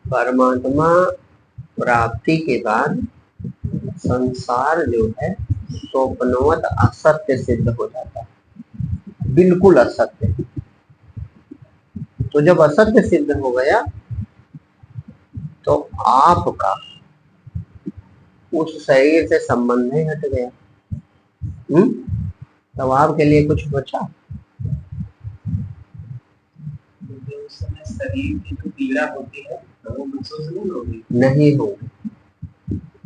परमात्मा प्राप्ति के बाद संसार जो है स्वप्नवत असत्य सिद्ध हो जाता है, बिल्कुल असत्य। तो जब असत्य सिद्ध हो गया तो आपका उस शरीर से संबंध ही हट गया। तब आपके लिए कुछ बचा? उस समय शरीर की जो पीड़ा होती है वो महसूस नहीं होगी।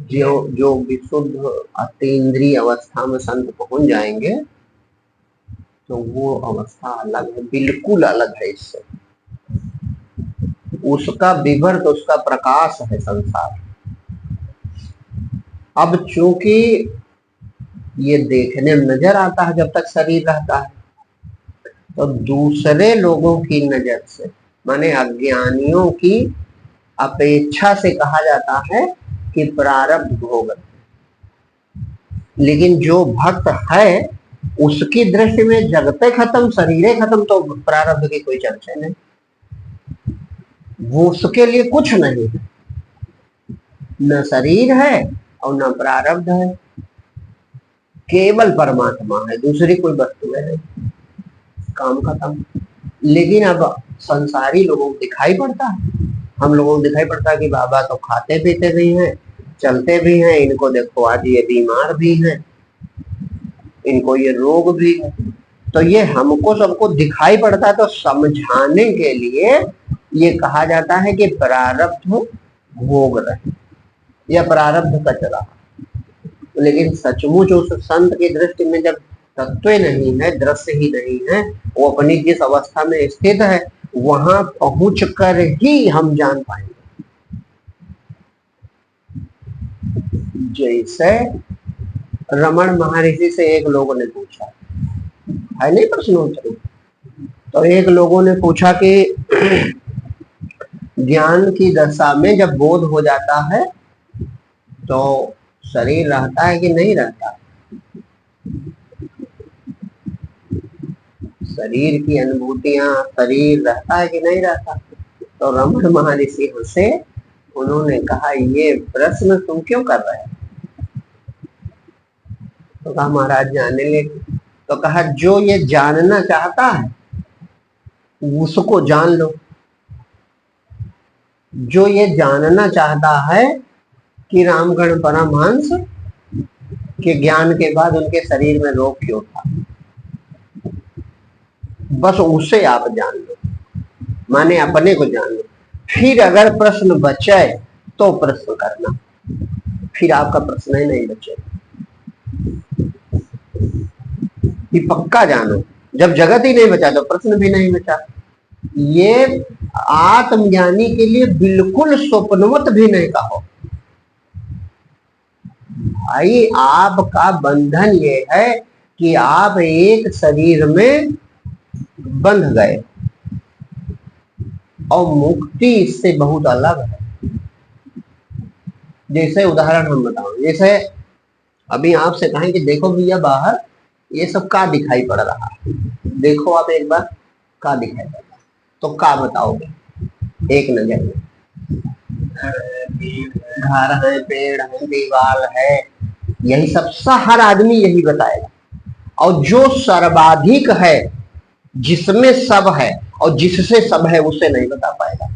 जो विशुद्ध अतीन्द्रिय अवस्था में संत पहुंच जाएंगे तो वो अवस्था अलग है, बिल्कुल अलग है इससे। उसका विवर्त, उसका प्रकाश है संसार। अब चूंकि ये देखने में नजर आता है जब तक शरीर रहता है, तो दूसरे लोगों की नजर से, माने अज्ञानियों की अपेक्षा से कहा जाता है कि प्रारब्ध भोग। लेकिन जो भक्त है उसकी दृष्टि में जगते खत्म, शरीरे खत्म, तो प्रारब्ध की कोई चर्चा नहीं। वो उसके लिए कुछ नहीं है, न शरीर है और न प्रारब्ध है, केवल परमात्मा है, दूसरी कोई वस्तु है नहीं, काम खत्म। लेकिन अब संसारी लोगों को दिखाई पड़ता है, हम लोगों को दिखाई पड़ता है कि बाबा तो खाते पीते भी हैं, चलते भी हैं, इनको देखो आज ये बीमार भी हैं, इनको ये रोग भी है। तो ये हमको सबको दिखाई पड़ता है, तो समझाने के लिए ये कहा जाता है कि प्रारब्ध भोग रहे या प्रारब्ध कच रहा। लेकिन सचमुच उस संत की दृष्टि में जब तत्व नहीं है, दृश्य ही नहीं है, वो अपनी जिस अवस्था में स्थित है वहां पहुंच कर ही हम जान पाएंगे। जैसे रमण महर्षि से एक लोगों ने पूछा, है नहीं प्रश्नोत्तरी, तो एक लोगों ने पूछा कि ज्ञान की दशा में जब बोध हो जाता है तो शरीर रहता है कि नहीं रहता? शरीर की अनुभूतियां, शरीर रहता है कि नहीं रहता? तो रमण महर्षि से उन्होंने कहा, ये प्रश्न तुम क्यों कर रहे हो? तो कहा महाराज जानने ले। तो कहा जो ये जानना चाहता है उसको जान लो। जो ये जानना चाहता है कि रामगढ़ परमहंस के ज्ञान के बाद उनके शरीर में रोग क्यों था, बस उसे आप जान लो, माने अपने को जान लो। फिर अगर प्रश्न बचे तो प्रश्न करना, फिर आपका प्रश्न ही नहीं बचेगा। ये पक्का जानो, जब जगत ही नहीं बचा तो प्रश्न भी नहीं बचा। ये आत्मज्ञानी के लिए बिल्कुल स्वप्नवत भी नहीं कहो। भाई आपका बंधन ये है कि आप एक शरीर में बंध गए, और मुक्ति इससे बहुत अलग है। जैसे उदाहरण हम बताओ, जैसे अभी आपसे कहें कि देखो भैया बाहर ये सब का दिखाई पड़ रहा है, देखो आप एक बार का दिखाई पड़ रहा है, तो का बताओगे एक नजर में? घर है, पेड़ है, दीवार है, यही सब हर आदमी यही बताएगा। और जो सर्वाधिक है, जिसमें सब है और जिससे सब है, उसे नहीं बता पाएगा।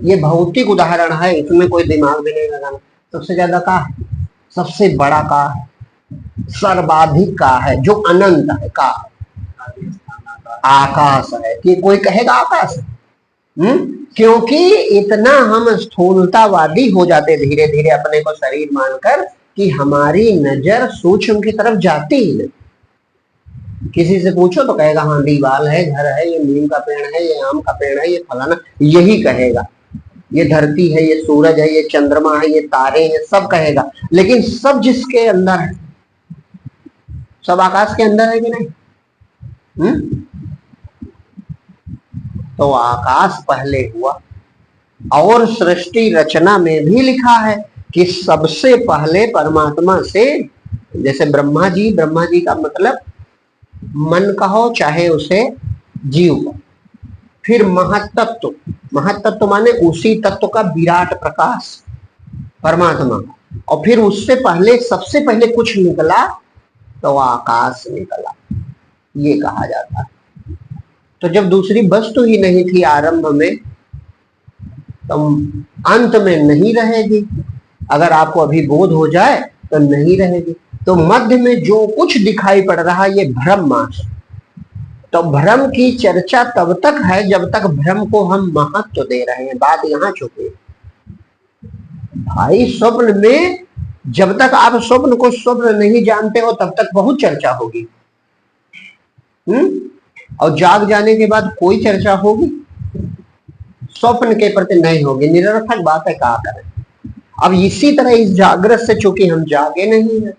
ये भौतिक उदाहरण है, इसमें कोई दिमाग भी नहीं लगाना। सबसे ज्यादा का है, सबसे बड़ा का है, सर्वाधिक का है, जो अनंत है का आकाश है। कि कोई कहेगा आकाश है? क्योंकि इतना हम स्थूलतावादी हो जाते धीरे धीरे अपने को शरीर मानकर कि हमारी नजर सूक्ष्म की तरफ जाती ही नहीं। किसी से पूछो तो कहेगा हाँ दीवार है, घर है, ये नीम का पेड़ है, ये आम का पेड़ है, ये फलाना, यही कहेगा। ये धरती है, ये सूरज है, ये चंद्रमा है, ये तारे हैं, सब कहेगा। लेकिन सब जिसके अंदर है, सब आकाश के अंदर है कि नहीं? तो आकाश पहले हुआ, और सृष्टि रचना में भी लिखा है कि सबसे पहले परमात्मा से, जैसे ब्रह्मा जी का मतलब मन कहो चाहे उसे जीव, फिर महत्तत्व, महत्तत्व माने उसी तत्व का विराट प्रकाश परमात्मा, और फिर उससे पहले सबसे पहले कुछ निकला तो आकाश निकला, ये कहा जाता है। तो जब दूसरी वस्तु ही नहीं थी आरंभ में, तो अंत में नहीं रहेगी। अगर आपको अभी बोध हो जाए तो नहीं रहेगी। तो मध्य में जो कुछ दिखाई पड़ रहा है ये भ्रम मात्र। तो भ्रम की चर्चा तब तक है जब तक भ्रम को हम महत्व दे रहे हैं। बात यहां छुपी भाई। स्वप्न में जब तक आप स्वप्न को स्वप्न नहीं जानते हो तब तक बहुत चर्चा होगी, और जाग जाने के बाद कोई चर्चा होगी? स्वप्न के प्रति नहीं होगी, निरर्थक बात है, कहा करें। अब इसी तरह इस जागृत से चूंकि हम जागे नहीं है,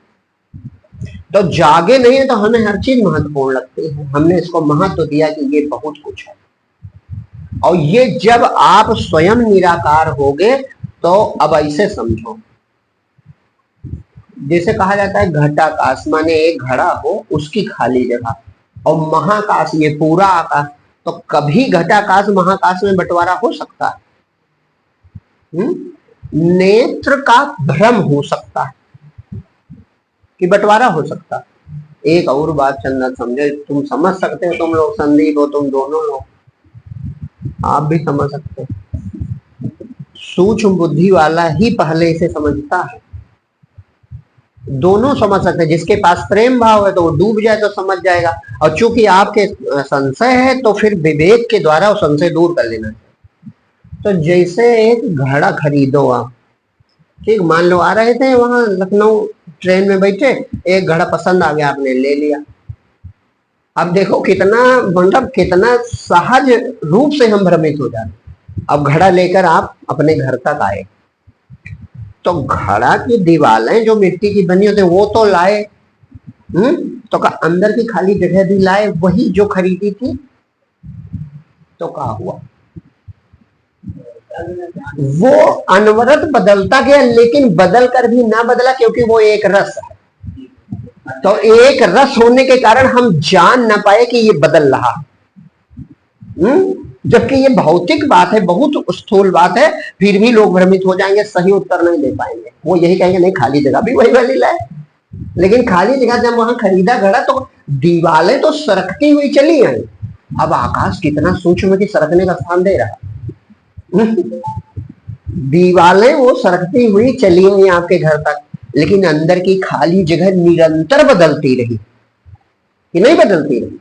तो जागे नहीं है तो हमें हर चीज महत्वपूर्ण लगती है। हमने इसको महत्व दिया कि ये बहुत कुछ है, और ये जब आप स्वयं निराकार होगे तो अब ऐसे समझो, जैसे कहा जाता है घटाकाश, माने एक घड़ा हो उसकी खाली जगह, और महाकाश ये पूरा आकाश। तो कभी घटाकाश महाकाश में बंटवारा हो सकता है? नेत्र का भ्रम हो सकता है कि बंटवारा हो सकता है। एक और बात चंदन समझो, तुम समझ सकते हो, तुम लोग संदीप हो, तुम दोनों लोग, आप भी समझ सकते हो। सूक्ष्म बुद्धि वाला ही पहले इसे समझता है। दोनों समझ सकते हैं। जिसके पास प्रेम भाव है तो वो डूब जाए तो समझ जाएगा, और चूंकि आपके संशय है तो फिर विवेक के द्वारा वो संशय दूर कर लेना चाहिए। तो जैसे एक घड़ा खरीदो आप, ठीक, मान लो आ रहे थे वहां लखनऊ, ट्रेन में बैठे, एक घड़ा पसंद आ गया, आपने ले लिया। अब देखो कितना, मतलब कितना सहज रूप से हम भ्रमित हो जाते। अब घड़ा लेकर आप अपने घर तक आए, तो घड़ा की दीवारें जो मिट्टी की बनी होती है वो तो लाए, तो का अंदर की खाली जगह भी लाए, वही जो खरीदी थी। तो क्या हुआ? वो अनवरत बदलता गया, लेकिन बदल कर भी ना बदला, क्योंकि वो एक रस है। तो एक रस होने के कारण हम जान ना पाए कि ये बदल रहा, जबकि ये भौतिक बात है, बहुत स्थूल बात है, फिर भी लोग भ्रमित हो जाएंगे, सही उत्तर नहीं दे पाएंगे। वो यही कहेंगे नहीं खाली जगह भी वही वाली लाए, लेकिन खाली जगह जब वहां खरीदा घड़ा तो दीवारें तो सरकती हुई चली आई। अब आकाश कितना सूक्ष्म की सरकने का स्थान दे रहा, दीवारें वो सरकती हुई चली आई आपके घर तक, लेकिन अंदर की खाली जगह निरंतर बदलती रही कि नहीं बदलती रही।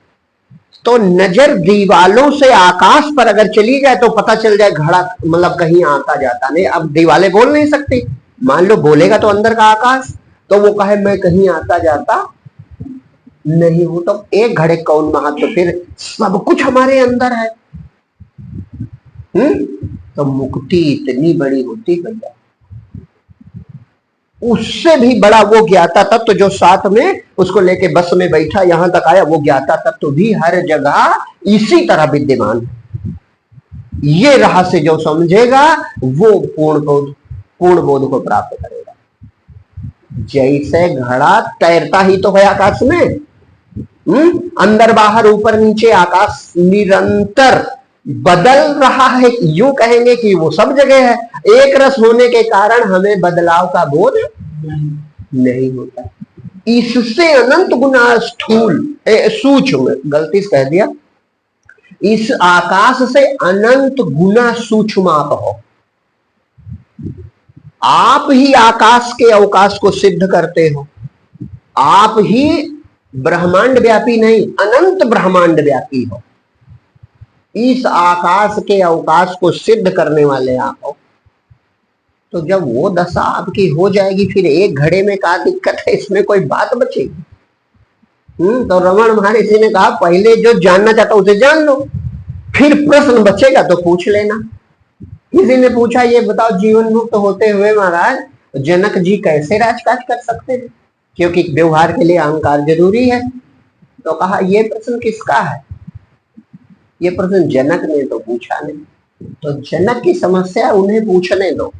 तो नजर दीवालों से आकाश पर अगर चली जाए तो पता चल जाए घड़ा मतलब कहीं आता जाता नहीं। अब दीवालें बोल नहीं सकती, मान लो बोलेगा तो अंदर का आकाश, तो वो कहे मैं कहीं आता जाता नहीं हूं, तो एक घड़े कौन महत्व, फिर सब कुछ हमारे अंदर है। तो मुक्ति इतनी बड़ी होती भैया, उससे भी बड़ा वो ज्ञाता तत्व जो साथ में उसको लेके बस में बैठा यहां तक आया, वो ज्ञाता तत्व भी हर जगह इसी तरह विद्यमान है। ये रहस्य जो समझेगा वो पूर्ण बोध को प्राप्त करेगा। जैसे घड़ा तैरता ही तो है आकाश में, अंदर बाहर ऊपर नीचे आकाश निरंतर बदल रहा है, यूं कहेंगे कि वो सब जगह है। एक रस होने के कारण हमें बदलाव का बोध नहीं होता। इससे अनंत गुना स्थूल सूक्ष्म, गलती से कह दिया, इस आकाश से अनंत गुना सूक्ष्म आप हो। आप ही आकाश के अवकाश को सिद्ध करते हो, आप ही ब्रह्मांड व्यापी नहीं अनंत ब्रह्मांड व्यापी हो। इस आकाश के अवकाश को सिद्ध करने वाले आप हो। तो जब वो दशा आपकी हो जाएगी, फिर एक घड़े में क्या दिक्कत है, इसमें कोई बात बचेगी? तो रमन महर्षि ने कहा पहले जो जानना चाहता उसे जान लो, फिर प्रश्न बचेगा तो पूछ लेना। किसी ने पूछा ये बताओ जीवन मुक्त होते हुए महाराज जनक जी कैसे राजकाज कर सकते हैं, क्योंकि व्यवहार के लिए अहंकार जरूरी है। तो कहा ये प्रश्न किसका है? ये प्रश्न जनक ने तो पूछा नहीं, तो जनक की समस्या उन्हें पूछने दो,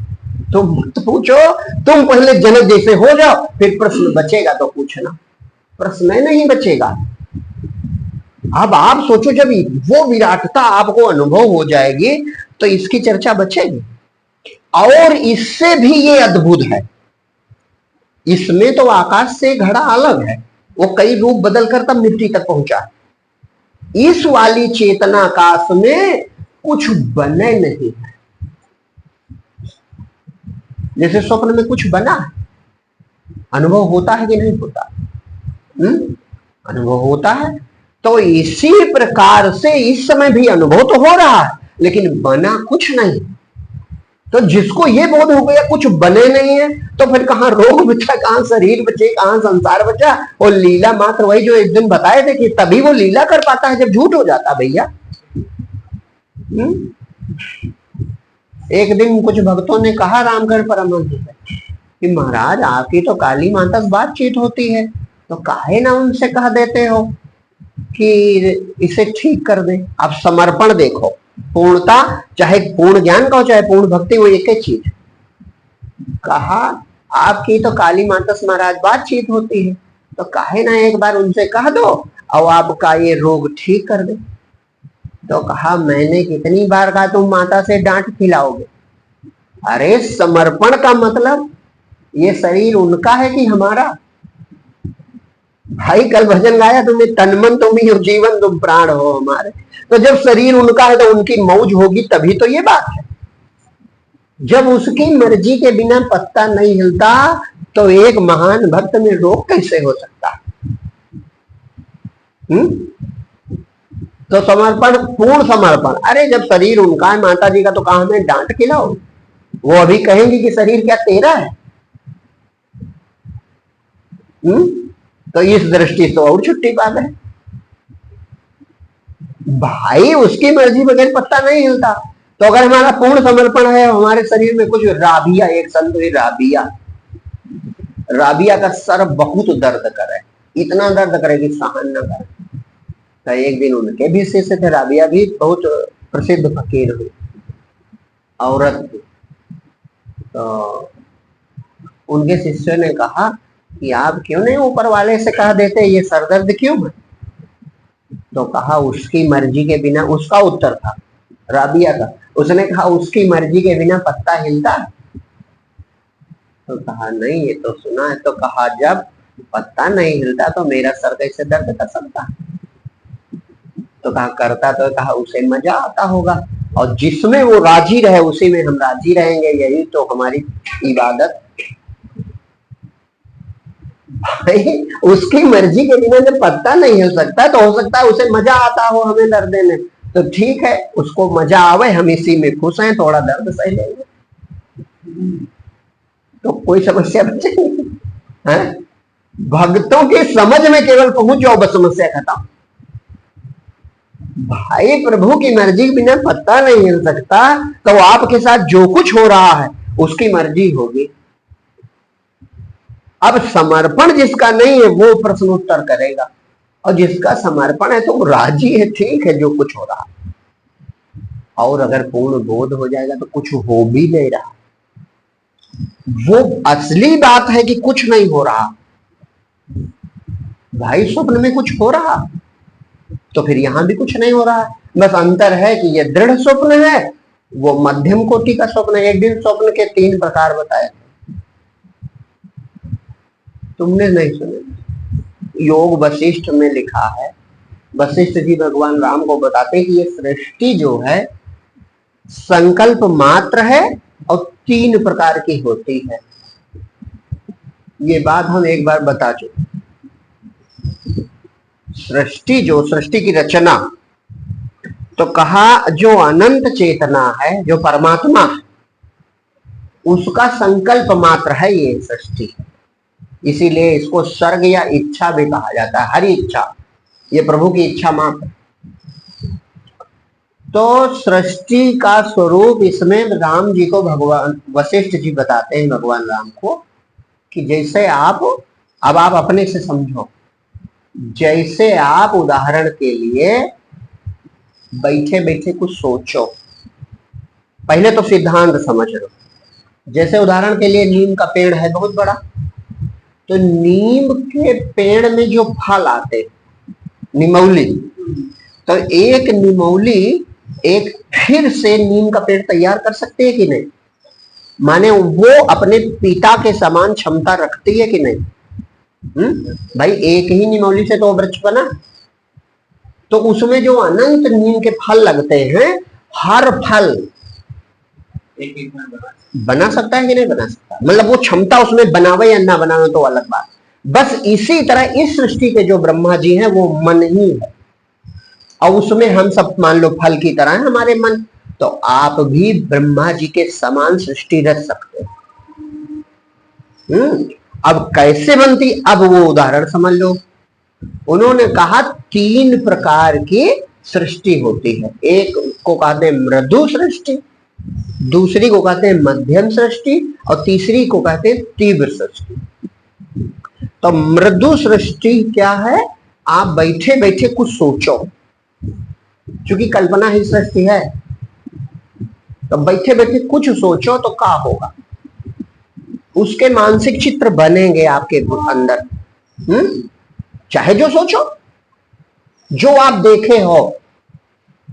तुम मत पूछो। तुम पहले जनक जैसे हो जाओ, फिर प्रश्न बचेगा तो पूछना, प्रश्न नहीं बचेगा। अब आप सोचो, जब वो विराटता आपको अनुभव हो जाएगी तो इसकी चर्चा बचेगी। और इससे भी ये अद्भुत है, इसमें तो आकाश से घड़ा अलग है, वो कई रूप बदलकर तब मिट्टी तक पहुंचा। इस वाली चेतना आकाश में कुछ बने नहीं है। जैसे स्वप्न में कुछ बना है, अनुभव होता है कि नहीं होता? अनुभव होता है। तो इसी प्रकार से इस समय भी अनुभव तो हो रहा है, लेकिन बना कुछ नहीं। तो जिसको ये बोध हो गया कुछ बने नहीं है, तो फिर कहां रोग बचा, कहां शरीर बचे, कहां संसार बचा? और लीला मात्र वही जो एक दिन बताए थे कि तभी वो लीला कर पाता है जब झूठ हो जाता भैया। एक दिन कुछ भक्तों ने कहा रामगढ़ परमहंस से कि महाराज आपकी तो काली माता से बातचीत होती है, तो काहे ना उनसे कह देते हो कि इसे ठीक कर दे। आप समर्पण देखो, पूर्णता, चाहे पूर्ण ज्ञान का हो चाहे पूर्ण भक्ति, वो एक ही चीज। कहा आपकी तो काली माता से महाराज बातचीत होती है, तो काहे ना एक बार उनसे कह दो और आपका ये रोग ठीक कर दे। तो कहा मैंने कितनी बार कहा तुम माता से डांट खिलाओगे? अरे समर्पण का मतलब ये शरीर उनका है कि हमारा? भाई कल भजन गाया तुमने, तन मन तुम ही हो, जीवन तुम प्राण हो हमारे। तो जब शरीर उनका है तो उनकी मौज होगी, तभी तो ये बात है। जब उसकी मर्जी के बिना पत्ता नहीं हिलता तो एक महान भक्त में रोग कैसे हो सकता? तो समर्पण, पूर्ण समर्पण। अरे जब शरीर उनका है माता जी का, तो कहा हमें डांट खिलाओ? वो अभी कहेंगे कि शरीर क्या तेरा है? तो इस दृष्टि से और छुट्टी बात है। भाई उसकी मर्जी बगैर पत्ता नहीं हिलता। तो अगर हमारा पूर्ण समर्पण है, हमारे शरीर में कुछ राबिया, एक संत हुई राबिया का सर बहुत दर्द करे, इतना दर्द करे कि सहन न करे। तो एक दिन उनके भी शिष्य थे, राबिया भी बहुत प्रसिद्ध फकीर हुई, औरत थी। तो उनके शिष्य ने कहा कि आप क्यों नहीं ऊपर वाले से कह देते ये सरदर्द क्यों है? तो कहा उसकी मर्जी के बिना, उसका उत्तर था राबिया का, उसने कहा उसकी मर्जी के बिना पत्ता हिलता? तो कहा नहीं, ये तो सुना है। तो कहा जब पत्ता नहीं हिलता तो मेरा सर कैसे दर्द कर सकता? तो कहा करता, तो कहा उसे मजा आता होगा, और जिसमें वो राजी रहे उसी में हम राजी रहेंगे, यही तो हमारी इबादत। भाई उसकी मर्जी के बिना जब पत्ता नहीं हिल सकता तो हो सकता है उसे मजा आता हो हमें दर्द देने। तो ठीक है, उसको मजा आवे, हम इसी में खुश हैं, थोड़ा दर्द सही लेंगे, तो कोई समस्या बचेगी? भक्तों की समझ में केवल पहुंच जाओ, बस समस्या खत्म। भाई प्रभु की मर्जी के बिना पत्ता नहीं हिल सकता, तो आपके साथ जो कुछ हो रहा है उसकी मर्जी होगी। अब समर्पण जिसका नहीं है वो प्रश्न उत्तर करेगा, और जिसका समर्पण है तो वो राजी है, ठीक है जो कुछ हो रहा है। और अगर पूर्ण बोध हो जाएगा तो कुछ हो भी नहीं रहा, वो असली बात है कि कुछ नहीं हो रहा। भाई स्वप्न में कुछ हो रहा तो फिर यहां भी कुछ नहीं हो रहा है, बस अंतर है कि ये दृढ़ स्वप्न है, वो मध्यम कोटि का स्वप्न है। एक दिन स्वप्न के 3 प्रकार बताए, तुमने नहीं सुने? योग वशिष्ठ में लिखा है, वशिष्ठ जी भगवान राम को बताते हैं कि ये सृष्टि जो है संकल्प मात्र है और 3 प्रकार की होती है। ये बात हम एक बार बता चुके। सृष्टि, जो सृष्टि की रचना, तो कहा जो अनंत चेतना है, जो परमात्मा है, उसका संकल्प मात्र है ये सृष्टि। इसीलिए इसको सर्ग या इच्छा भी कहा जाता है, हरि इच्छा, ये प्रभु की इच्छा मात्र। तो सृष्टि का स्वरूप इसमें राम जी को भगवान वशिष्ठ जी बताते हैं भगवान राम को कि जैसे आप, अब आप अपने से समझो, जैसे आप उदाहरण के लिए बैठे बैठे कुछ सोचो, पहले तो सिद्धांत समझ लो। जैसे उदाहरण के लिए नीम का पेड़ है बहुत बड़ा, तो नीम के पेड़ में जो फल आते निमौली। तो एक निमौली एक फिर से नीम का पेड़ तैयार कर सकती है कि नहीं? माने वो अपने पिता के समान क्षमता रखती है कि नहीं? भाई एक ही निमौली से तो वृक्ष बना, तो उसमें जो अनंत नीम के फल लगते हैं, हर फल एक बना सकता है कि नहीं बना सकता? मतलब वो क्षमता उसमें बनावे या ना बनावे तो अलग बात। बस इसी तरह इस सृष्टि के जो ब्रह्मा जी हैं वो मन ही है, और उसमें हम सब मान लो फल की तरह है हमारे मन। तो आप भी ब्रह्मा जी के समान सृष्टि रच सकते हैं। अब कैसे बनती, अब वो उदाहरण समझ लो। उन्होंने कहा 3 प्रकार की सृष्टि होती है। एक को कहते हैं मृदु सृष्टि, दूसरी को कहते हैं मध्यम सृष्टि, और तीसरी को कहते हैं तीव्र सृष्टि। तो मृदु सृष्टि क्या है? आप बैठे बैठे कुछ सोचो, क्योंकि कल्पना ही सृष्टि है। तो बैठे बैठे कुछ सोचो तो क्या होगा, उसके मानसिक चित्र बनेंगे आपके अंदर। चाहे जो सोचो, जो आप देखे हो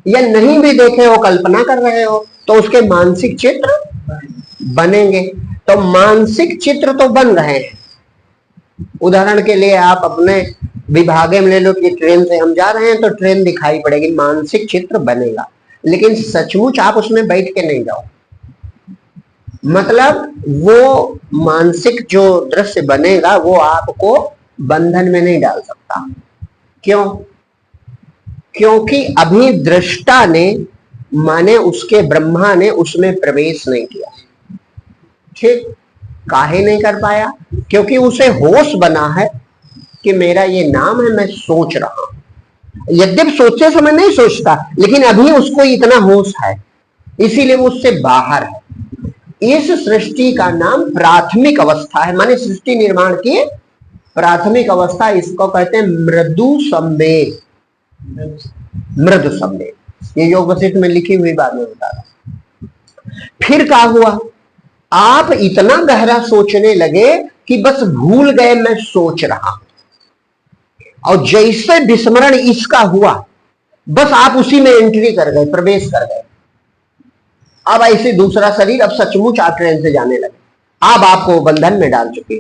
या नहीं भी देखे हो, कल्पना कर रहे हो, तो उसके मानसिक चित्र बनेंगे। तो मानसिक चित्र तो बन रहे हैं। उदाहरण के लिए आप अपने विभागे में ले लो कि ट्रेन से हम जा रहे हैं तो ट्रेन दिखाई पड़ेगी, मानसिक चित्र बनेगा, लेकिन सचमुच आप उसमें बैठ के नहीं जाओ। मतलब वो मानसिक जो दृश्य बनेगा वो आपको बंधन में नहीं डाल सकता। क्यों? क्योंकि अभी दृष्टा ने, माने उसके ब्रह्मा ने उसमें प्रवेश नहीं किया। ठीक, काहे नहीं कर पाया? क्योंकि उसे होश बना है कि मेरा ये नाम है, मैं सोच रहा हूं। यद्यपि सोचते समय नहीं सोचता, लेकिन अभी उसको इतना होश है, इसीलिए वो उससे बाहर है। इस सृष्टि का नाम प्राथमिक अवस्था है, माने सृष्टि निर्माण की प्राथमिक अवस्था। इसको कहते हैं मृदु संवेग। मृदु संवेग ये योग वशिष्ठ में लिखी हुई बात में बता रहा। फिर क्या हुआ? आप इतना गहरा सोचने लगे कि बस भूल गए मैं सोच रहा हूं, और जैसे विस्मरण इसका हुआ, बस आप उसी में एंट्री कर गए, प्रवेश कर गए। अब ऐसे दूसरा शरीर, अब सचमुच आप ट्रेन से जाने लगे, अब आपको बंधन में डाल चुके।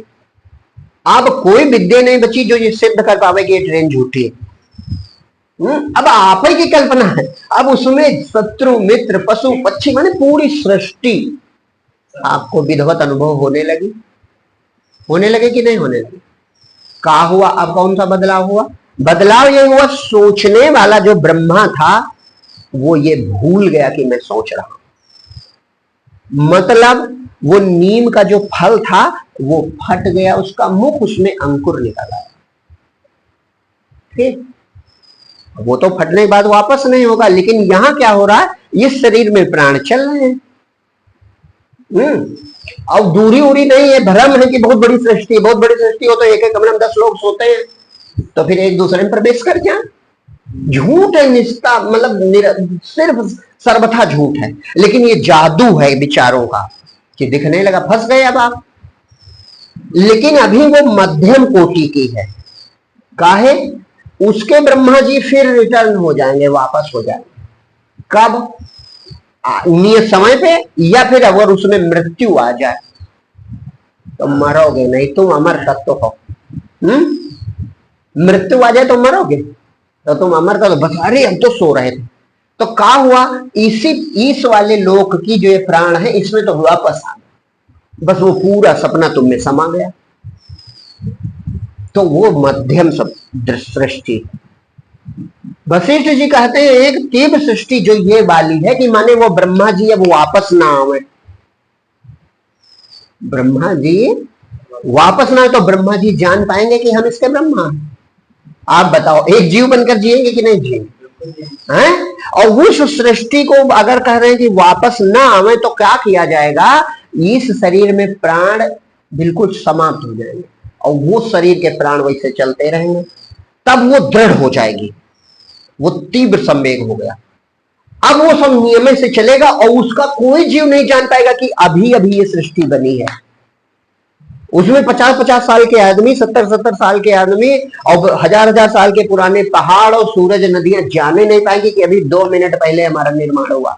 अब कोई विद्या नहीं बची जो ये सिद्ध कर पावे कि ये ट्रेन झूठी है। अब आप ही की कल्पना है। अब उसमें शत्रु मित्र पशु पक्षी माने पूरी सृष्टि आपको विधवत अनुभव होने लगी। होने लगे कि नहीं होने लगे? क्या हुआ? अब कौन सा बदलाव हुआ? बदलाव ये हुआ, सोचने वाला जो ब्रह्मा था वो ये भूल गया कि मैं सोच रहा हूं। मतलब वो नीम का जो फल था वो फट गया, उसका मुख, उसमें अंकुर निकल आया। ठीक, वो तो फटने के बाद वापस नहीं होगा, लेकिन यहां क्या हो रहा है? इस शरीर में प्राण चल रहे हैं। और दूरी उड़ी नहीं है, भ्रम है कि बहुत बड़ी सृष्टि, बहुत बड़ी सृष्टि हो तो एक एक कमरे में 10 लोग सोते हैं, तो फिर एक दूसरे में प्रवेश कर क्या? झूठ है, निष्ठा मतलब सिर्फ सर्वथा झूठ है। लेकिन ये जादू है विचारों का कि दिखने लगा, फंस गए अब आप। लेकिन अभी वो मध्यम कोटि की है। काहे? उसके ब्रह्मा जी फिर रिटर्न हो जाएंगे, वापस हो जाएंगे। कब? नियत समय पे, या फिर अगर उसमें मृत्यु आ जाए तो मरोगे नहीं, तुम अमर तत्व हो। मृत्यु आ जाए तो मरोगे, तो तुम अमर तत्व। बस अरे हम तो सो रहे थे, तो क्या हुआ? इस वाले लोक की जो ये प्राण है इसमें तो वापस आ गया, बस वो पूरा सपना तुम में समा गया। तो वो मध्यम सृष्टि। वशिष्ठ जी कहते हैं एक तीव्र सृष्टि जो ये वाली है कि माने वो ब्रह्मा जी अब वापस ना आवे। ब्रह्मा जी वापस ना आए तो ब्रह्मा जी जान पाएंगे कि हम इसके ब्रह्मा हैं। आप बताओ, एक जीव बनकर जिएंगे कि नहीं जिएंगे? हैं? और उस सृष्टि को अगर कह रहे हैं कि वापस ना आवे तो क्या किया जाएगा? इस शरीर में प्राण बिल्कुल समाप्त हो जाएंगे, और वो शरीर के प्राण वैसे चलते रहेंगे, तब वो दृढ़ हो जाएगी। वो तीव्र संवेग हो गया, अब वो सब नियम से चलेगा, और उसका कोई जीव नहीं जान पाएगा कि अभी अभी ये सृष्टि बनी है। उसमें 50-50 साल के आदमी, 70-70 साल के आदमी और 1000-1000 साल के पुराने पहाड़ और सूरज नदियां जाने नहीं पाएंगे कि अभी 2 मिनट पहले हमारा निर्माण हुआ।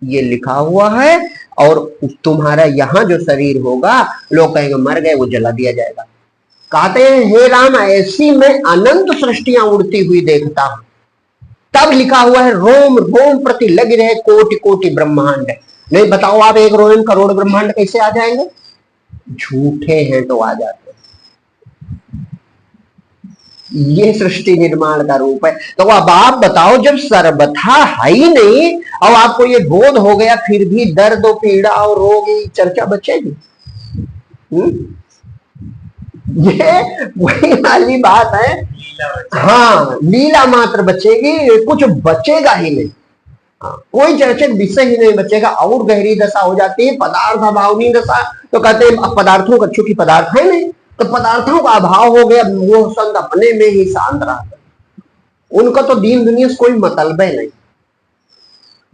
ये लिखा हुआ है। और तुम्हारा यहाँ जो शरीर होगा, लोग कहेंगे मर गए, वो जला दिया जाएगा। कहते हैं हे राम, ऐसी मैं अनंत सृष्टियां उड़ती हुई देखता हूं। तब लिखा हुआ है रोम रोम प्रति लग रहे कोटि कोटि ब्रह्मांड। नहीं बताओ आप 1 रोम करोड़ ब्रह्मांड कैसे आ जाएंगे? झूठे हैं तो आ जाते। ये सृष्टि निर्माण का रूप है। तो अब आप बताओ, जब सर्वथा है ही नहीं और आपको ये बोध हो गया, फिर भी दर्द और पीड़ा और रोग की चर्चा बचेगी? ये वही वाली बात है। हाँ, लीला मात्र बचेगी, कुछ बचेगा ही नहीं। हाँ, कोई चर्चित विषय ही नहीं बचेगा। और गहरी दशा हो जाती है पदार्थ अभावनी दशा। तो कहते हैं पदार्थों का, चूंकि पदार्थ है नहीं तो पदार्थों का अभाव हो गया, वो संत अपने में ही शांत रहता, उनका तो दीन दुनिया से कोई मतलब है नहीं।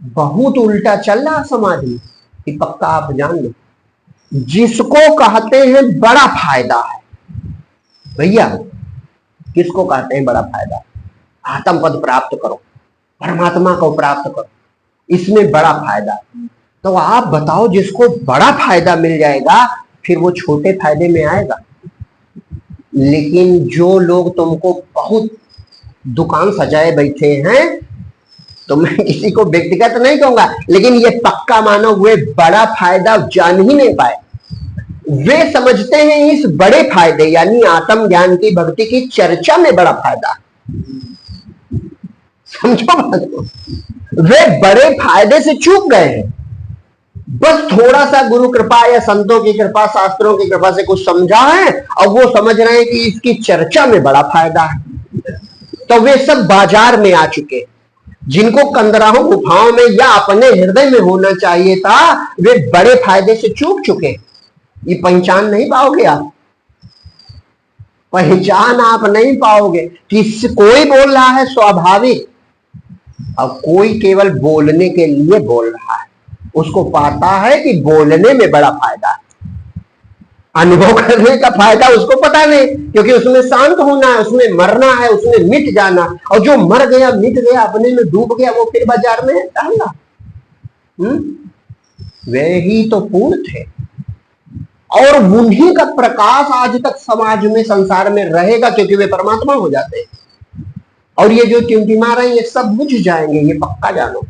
बहुत उल्टा चल रहा समाज में, कि पक्का आप जान लो। जिसको कहते हैं बड़ा फायदा है भैया, किसको कहते हैं बड़ा फायदा? आत्म पद प्राप्त करो, परमात्मा को प्राप्त करो, इसमें बड़ा फायदा। तो आप बताओ, जिसको बड़ा फायदा मिल जाएगा फिर वो छोटे फायदे में आएगा? लेकिन जो लोग तुमको बहुत दुकान सजाए बैठे हैं, तो मैं किसी को व्यक्तिगत नहीं कहूंगा, लेकिन ये पक्का मानो वे बड़ा फायदा जान ही नहीं पाए। वे समझते हैं इस बड़े फायदे यानी आत्म ज्ञान की, भक्ति की चर्चा में बड़ा फायदा। समझो बात को, वे बड़े फायदे से चूक गए हैं। बस थोड़ा सा गुरु कृपा या संतों की कृपा, शास्त्रों की कृपा से कुछ समझा है और वो समझ रहे हैं कि इसकी चर्चा में बड़ा फायदा है, तो वे सब बाजार में आ चुके। जिनको कंदराहों गुफाओं में या अपने हृदय में होना चाहिए था, वे बड़े फायदे से चूक चुके। ये पहचान नहीं पाओगे आप, पहचान आप नहीं पाओगे। किस कोई बोल रहा है स्वाभाविक, और कोई केवल बोलने के लिए बोल रहा है। उसको पाता है कि बोलने में बड़ा फायदा है, अनुभव करने का फायदा उसको पता नहीं, क्योंकि उसमें शांत होना है, उसमें मरना है, उसमें मिट जाना। और जो मर गया, मिट गया, अपने में डूब गया, वो फिर बाजार में टहला। वे ही तो पूर्ण थे, और उन्हीं का प्रकाश आज तक समाज में, संसार में रहेगा, क्योंकि वे परमात्मा हो जाते हैं। और ये जो टिमटिमा रहे हैं, ये सब बुझ जाएंगे, ये पक्का जानो।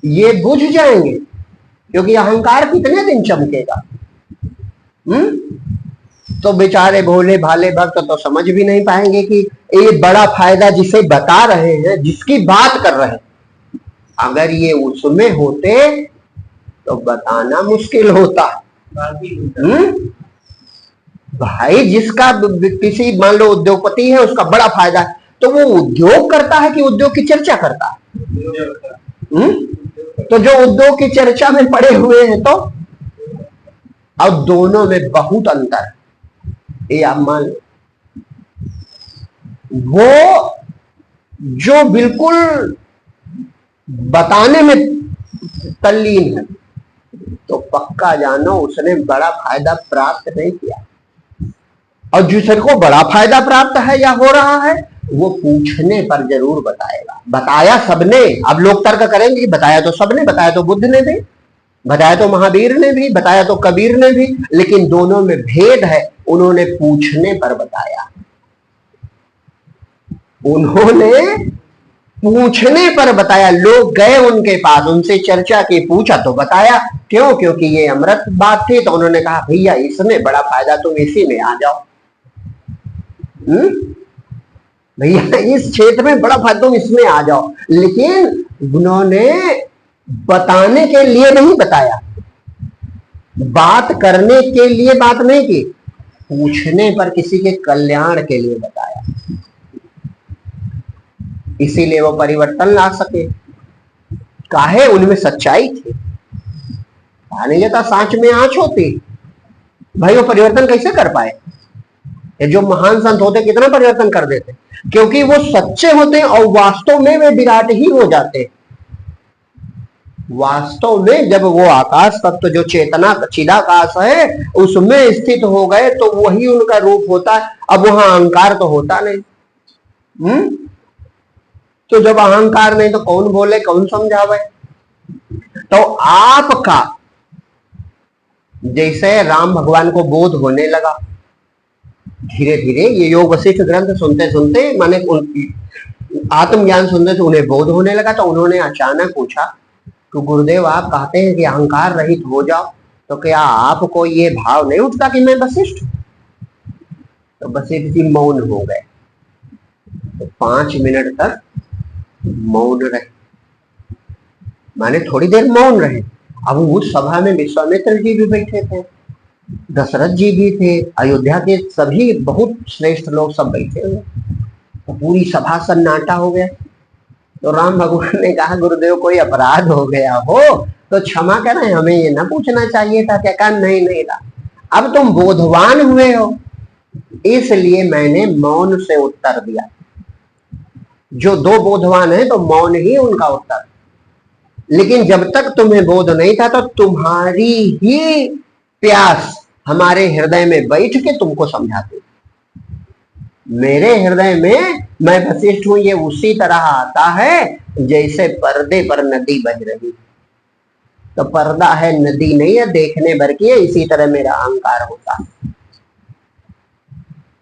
ये बुझ जाएंगे, क्योंकि अहंकार कितने दिन चमकेगा। तो बेचारे भोले भाले भक्त तो समझ भी नहीं पाएंगे कि ये बड़ा फायदा जिसे बता रहे हैं, जिसकी बात कर रहे हैं, अगर ये उसमें होते तो बताना मुश्किल होता। भाई, जिसका किसी मान लो उद्योगपति है, उसका बड़ा फायदा है, तो वो उद्योग करता है कि उद्योग की चर्चा करता है? तो जो उद्योग की चर्चा में पड़े हुए हैं, तो अब दोनों में बहुत अंतर है, ये आप मान लो। वो जो बिल्कुल बताने में तल्लीन है, तो पक्का जानो उसने बड़ा फायदा प्राप्त नहीं किया। और जिसको बड़ा फायदा प्राप्त है या हो रहा है, वो पूछने पर जरूर बताएगा। बताया सबने, अब लोग तर्क करेंगे कि बताया तो सबने, बताया तो बुद्ध ने भी, बताया तो महावीर ने भी, बताया तो कबीर ने भी, लेकिन दोनों में भेद है। उन्होंने पूछने पर बताया, उन्होंने पूछने पर बताया। लोग गए उनके पास, उनसे चर्चा की, पूछा तो बताया। क्यों? क्योंकि ये अमृत बात थी, तो उन्होंने कहा भैया इसमें बड़ा फायदा, तुम इसी में आ जाओ। भैया इस क्षेत्र में बड़ा फायदा, तुम इसमें आ जाओ। लेकिन उन्होंने बताने के लिए नहीं बताया, बात करने के लिए बात नहीं की, पूछने पर किसी के कल्याण के लिए बताया। इसीलिए वो परिवर्तन ला सके। काहे? उनमें सच्चाई थी। नहीं जाता सांच में आंच होती, भाई वो परिवर्तन कैसे कर पाए? ये जो महान संत होते कितना परिवर्तन कर देते, क्योंकि वो सच्चे होते और वास्तव में वे विराट ही हो जाते। वास्तव में जब वो आकाश तत्व जो चेतना चिदाकाश है उसमें स्थित हो गए तो वही उनका रूप होता है। अब वहां अहंकार तो होता नहीं। तो जब अहंकार नहीं तो कौन बोले, कौन समझावे? तो आपका जैसे राम भगवान को बोध होने लगा धीरे धीरे, ये योग वशिष्ठ ग्रंथ सुनते सुनते माने आत्मज्ञान सुनने से उन्हें बोध होने लगा। तो उन्होंने अचानक पूछा तो गुरुदेव आप कहते हैं कि अहंकार रहित हो जाओ, तो क्या आपको ये भाव नहीं उठता कि मैं वशिष्ठ? तो वशिष्ठ जी मौन हो गए। तो 5 मिनट तक मौन रहे, माने थोड़ी देर मौन रहे। अब उस सभा में विश्वामित्र जी भी बैठे थे, दशरथ जी भी थे, अयोध्या के सभी बहुत श्रेष्ठ लोग सब बैठे हुए। तो पूरी सभा सन्नाटा हो गया। तो राम भगवान ने कहा गुरुदेव कोई अपराध हो गया हो तो क्षमा करें, हमें ये ना पूछना चाहिए था। क्या कहा? नहीं नहीं ला, अब तुम बोधवान हुए हो इसलिए मैंने मौन से उत्तर दिया। जो दो बोधवान है तो मौन ही उनका उत्तर। लेकिन जब तक तुम्हें बोध नहीं था तो तुम्हारी ही प्यास हमारे हृदय में बैठ के तुमको समझाती। मेरे हृदय में मैं वशिष्ठ हूं ये उसी तरह आता है जैसे पर्दे पर नदी बह रही। तो पर्दा है, नदी नहीं है, देखने भर की है। इसी तरह मेरा अहंकार होता है।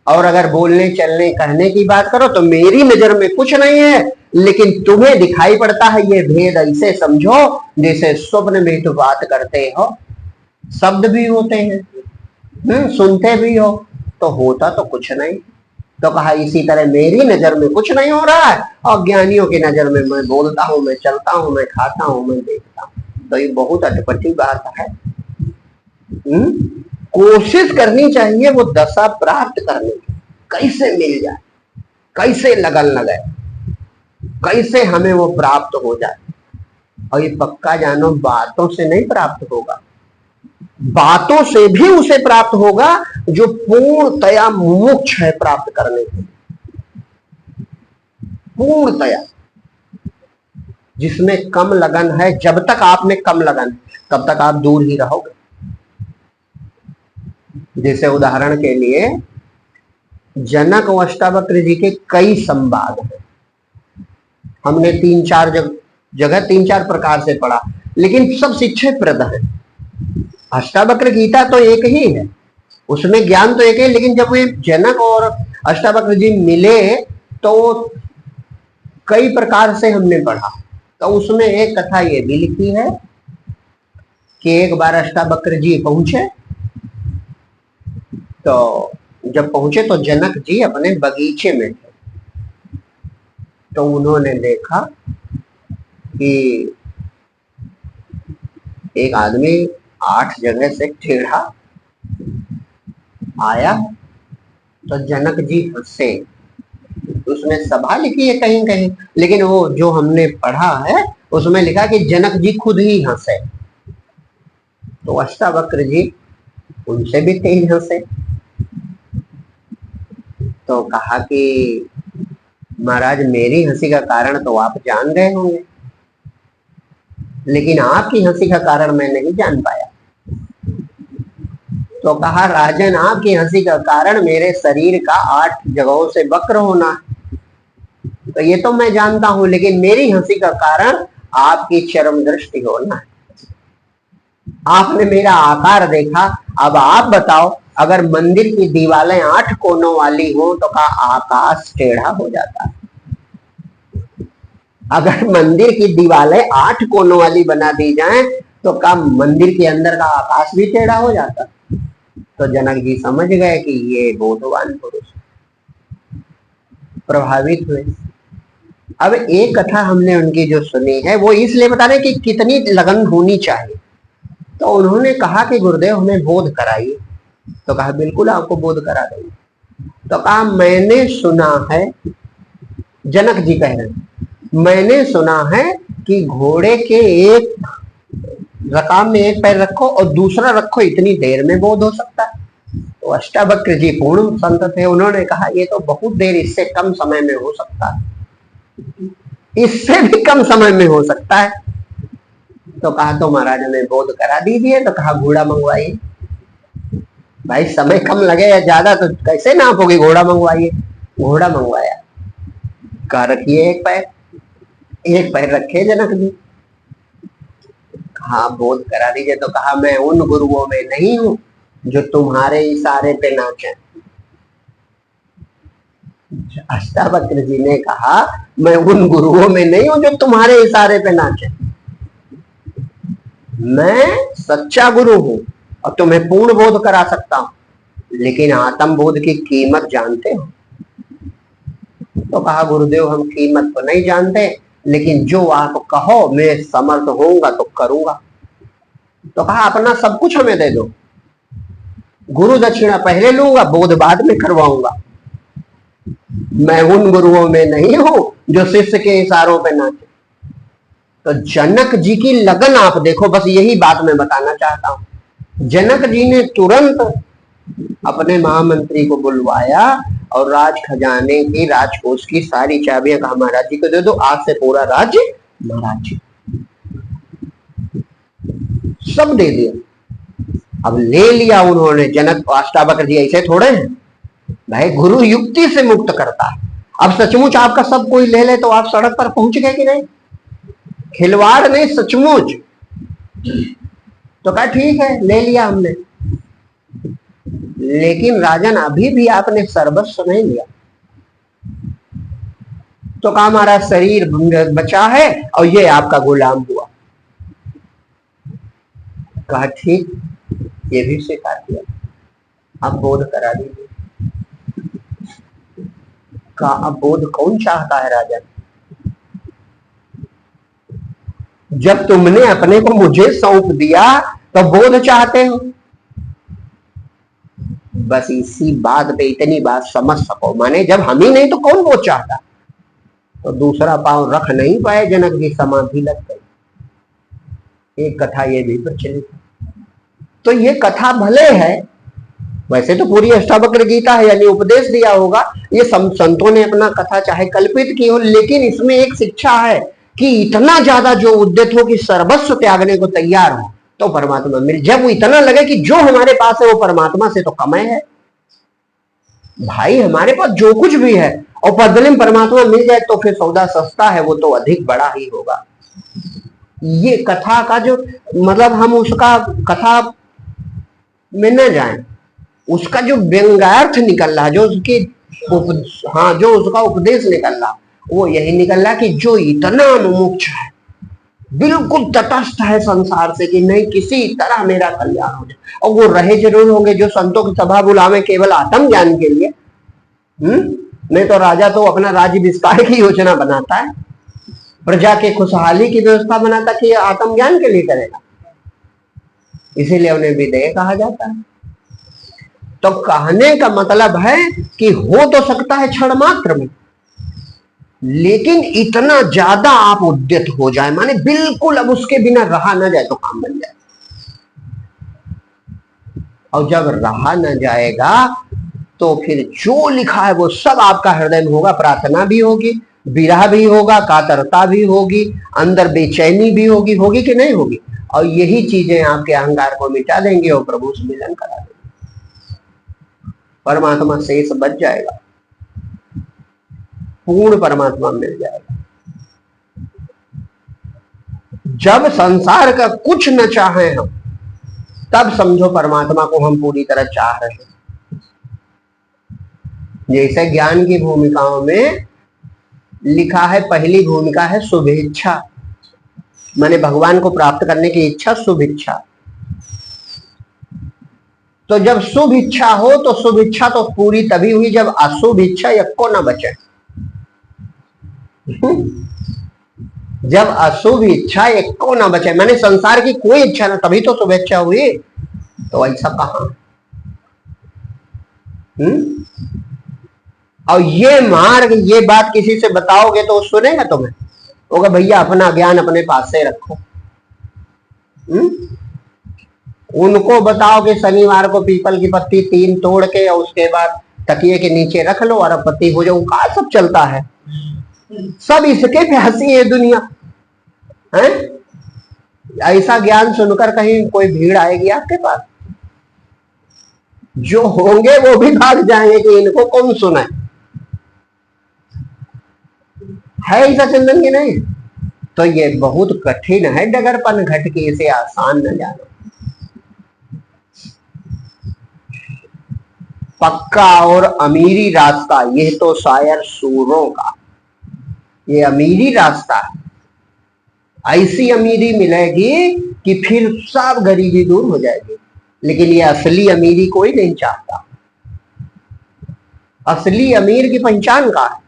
और अगर बोलने चलने कहने की बात करो तो मेरी नजर में कुछ नहीं है, लेकिन तुम्हें दिखाई पड़ता है। ये भेद ऐसे समझो जैसे स्वप्न में तो बात करते हो, शब्द भी होते हैं, सुनते भी हो, तो होता तो कुछ नहीं। तो कहा इसी तरह मेरी नजर में कुछ नहीं हो रहा है और ज्ञानियों की नजर में मैं बोलता हूं, मैं चलता हूं, मैं खाता हूं, मैं देखता हूं। तो ये बहुत अटपटी बात है। कोशिश करनी चाहिए वो दशा प्राप्त करने की, कैसे मिल जाए, कैसे लगन लगे, कैसे हमें वो प्राप्त हो जाए। और ये पक्का जानो बातों से नहीं प्राप्त होगा, बातों से भी उसे प्राप्त होगा जो पूर्णतया मोक्ष है प्राप्त करने के। पूर्णतया जिसमें कम लगन है, जब तक आप में कम लगन है तब तक आप दूर ही रहोगे। जैसे उदाहरण के लिए जनक व अष्टावक्र जी के कई संवाद हैं, हमने 3-4 जगह 3-4 प्रकार से पढ़ा, लेकिन सब शिक्षाप्रद है। अष्टावक्र गीता तो एक ही है, उसमें ज्ञान तो एक है, लेकिन जब वे जनक और अष्टावक्र जी मिले तो कई प्रकार से हमने पढ़ा। तो उसमें एक कथा ये भी लिखी है कि एक बार अष्टावक्र जी पहुंचे, तो जब पहुंचे तो जनक जी अपने बगीचे में थे। तो उन्होंने देखा कि एक आदमी 8 जगह से टेढ़ा आया। तो जनक जी हंसे। उसमें सभा लिखी है कहीं कहीं, लेकिन वो जो हमने पढ़ा है उसमें लिखा कि जनक जी खुद ही हंसे। तो अष्टावक्र जी उनसे भी तेज हंसे। तो कहा कि महाराज मेरी हंसी का कारण तो आप जान गए होंगे, लेकिन आपकी हंसी का कारण मैं नहीं जान पाया। तो कहा राजन आपकी हंसी का कारण मेरे शरीर का 8 जगहों से वक्र होना है, तो ये तो मैं जानता हूं, लेकिन मेरी हंसी का कारण आपकी चरम दृष्टि होना है। आपने मेरा आकार देखा। अब आप बताओ, अगर मंदिर की दीवारें 8 कोनों वाली हो तो का आकाश टेढ़ा हो जाता है? अगर मंदिर की दीवारें 8 कोनों वाली बना दी जाएं तो का मंदिर के अंदर का आकाश भी टेढ़ा हो जाता? तो जनक जी समझ गए कि ये बोधवान पुरुष, प्रभावित हुए। अब एक कथा हमने उनकी जो सुनी है वो इसलिए बता रहे कि कितनी लगन होनी चाहिए। तो उन्होंने कहा कि गुरुदेव हमें बोध कराइए। तो कहा बिल्कुल आपको बोध करा देंगे। तो कहा मैंने सुना है, जनक जी कह रहे हैं, मैंने सुना है कि घोड़े के एक रकाम में एक पैर रखो और दूसरा रखो, इतनी देर में बोध हो सकता है। तो अष्टावक्र जी पूर्ण संत थे, उन्होंने कहा ये तो बहुत देर, इससे कम समय में हो सकता है, इससे भी कम समय में हो सकता है। तो कहा तो महाराज हमें बोध करा दीजिए। तो कहा घोड़ा मंगवाइए। भाई समय कम लगे या ज्यादा तो कैसे नापोगे, घोड़ा मंगवाइए। घोड़ा मंगवाया। कहा रखिए एक पैर रखे जनक जी। कहा बोध करा दीजिए। तो कहा मैं उन गुरुओं में नहीं हूं जो तुम्हारे इशारे पे नाचे। अष्टावक्र जी ने कहा मैं उन गुरुओं में नहीं हूं जो तुम्हारे इशारे पे नाचे। मैं सच्चा गुरु हूं और तुम्हें पूर्ण बोध करा सकता हूं, लेकिन आत्म बोध की कीमत जानते हो? तो कहा गुरुदेव हम कीमत तो नहीं जानते, लेकिन जो आप कहो मैं समर्थ होऊंगा तो करूंगा। तो कहा अपना सब कुछ हमें दे दो, गुरु दक्षिणा पहले लूंगा, बोध बाद में करवाऊंगा। मैं उन गुरुओं में नहीं हूं जो शिष्य के इशारों पे नाचे। तो जनक जी की लगन आप देखो, बस यही बात मैं बताना चाहता हूं। जनक जी ने तुरंत अपने महामंत्री को बुलवाया और राज खजाने की, राजकोष की सारी चाबियां कहा महाराज जी को दे दो, आज से पूरा राज्य महाराज जी। सब दे दिया। अब ले लिया उन्होंने। जनक अष्टावक्र जी ऐसे थोड़े हैं भाई, गुरु युक्ति से मुक्त करता है। अब सचमुच आपका सब कोई ले ले तो आप सड़क पर पहुंच गए कि नहीं? खिलवाड़ नहीं, सचमुच। तो कहा ठीक है ले लिया हमने, लेकिन राजन अभी भी आपने सर्वस्व नहीं लिया। तो कहा हमारा शरीर बचा है और ये आपका गुलाम हुआ। कहा ठीक, ये भी स्वीकार किया, आप बोध करा दीजिए। कहा अब बोध कौन चाहता है राजन? जब तुमने अपने को मुझे सौंप दिया तो बोध चाहते हो। बस इसी बात पे इतनी बात समझ सको, माने जब हम ही नहीं तो कौन बोध चाहता? तो दूसरा पांव रख नहीं पाए जनक जी, समाधि लग गई। एक कथा ये भी प्रचलित है। तो ये कथा भले है, वैसे तो पूरी अष्टावक्र गीता है यानी उपदेश दिया होगा, ये संतों ने अपना कथा चाहे कल्पित की हो, लेकिन इसमें एक शिक्षा है कि इतना ज्यादा जो उद्यत हो कि सर्वस्व त्यागने को तैयार हो तो परमात्मा मिल। जब वो इतना लगे कि जो हमारे पास है वो परमात्मा से तो कम है भाई, हमारे पास जो कुछ भी है और बदले में परमात्मा मिल जाए तो फिर सौदा सस्ता है, वो तो अधिक बड़ा ही होगा। ये कथा का जो मतलब, हम उसका कथा में न जाए, उसका जो व्यंग्यार्थ निकल रहा, जो उसकी जो उसका उपदेश निकल रहा, वो यही निकल रहा कि जो इतना मुमुक्ष है, बिल्कुल तटस्थ है संसार से कि नहीं किसी तरह मेरा कल्याण हो जाए, और वो रहे जरूर होंगे जो संतों की सभा बुलावे केवल आत्म ज्ञान के लिए। नहीं तो राजा तो अपना राज्य विस्तार की योजना बनाता है, प्रजा के खुशहाली की व्यवस्था बनाता कि आत्म ज्ञान के लिए करेगा, इसीलिए उन्हें विदेह कहा जाता है। तो कहने का मतलब है कि हो तो सकता है क्षण मात्र में, लेकिन इतना ज्यादा आप उद्यत हो जाए, माने बिल्कुल अब उसके बिना रहा ना जाए तो काम बन जाए। और जब रहा न जाएगा तो फिर जो लिखा है वो सब आपका हृदय में होगा। प्रार्थना भी होगी, विरह भी होगा, कातरता भी होगी, अंदर बेचैनी भी होगी। होगी कि नहीं होगी? और यही चीजें आपके अहंकार को मिटा देंगे और प्रभु से मिलन करा देंगे। परमात्मा शेष बच जाएगा, पूर्ण परमात्मा मिल जाएगा। जब संसार का कुछ न चाहे हम, तब समझो परमात्मा को हम पूरी तरह चाह रहे हैं। जैसे ज्ञान की भूमिकाओं में लिखा है, पहली भूमिका है शुभेच्छा, माने भगवान को प्राप्त करने की इच्छा, शुभ इच्छा। तो जब शुभ इच्छा हो तो शुभ इच्छा तो पूरी तभी हुई जब अशुभ इच्छा यक्को न बचे। जब अशुभ इच्छा यक्को न बचे, माने संसार की कोई इच्छा ना, तभी तो शुभेच्छा हुई। तो ऐसा कहां? और ये मार्ग, ये बात किसी से बताओगे तो सुनेगा तुम्हें? होगा भैया अपना ज्ञान अपने पास से रखो। उनको बताओ कि शनिवार को पीपल की पत्ती 3 तोड़ के और उसके बाद तकिए के नीचे रख लो और पत्ती हो जाओ। कहा सब चलता है, सब इसके पे हंसी है दुनिया है। ऐसा ज्ञान सुनकर कहीं कोई भीड़ आएगी आपके पास? जो होंगे वो भी भाग जाएंगे कि इनको कौन सुनाए। है ऐसा चंदन की नहीं? तो ये बहुत कठिन है डगरपन घट के, इसे आसान न जानो। पक्का और अमीरी रास्ता, ये तो शायर सूरों का, ये अमीरी रास्ता है। ऐसी अमीरी मिलेगी कि फिर सब गरीबी दूर हो जाएगी। लेकिन ये असली अमीरी कोई नहीं चाहता। असली अमीर की पहचान का है।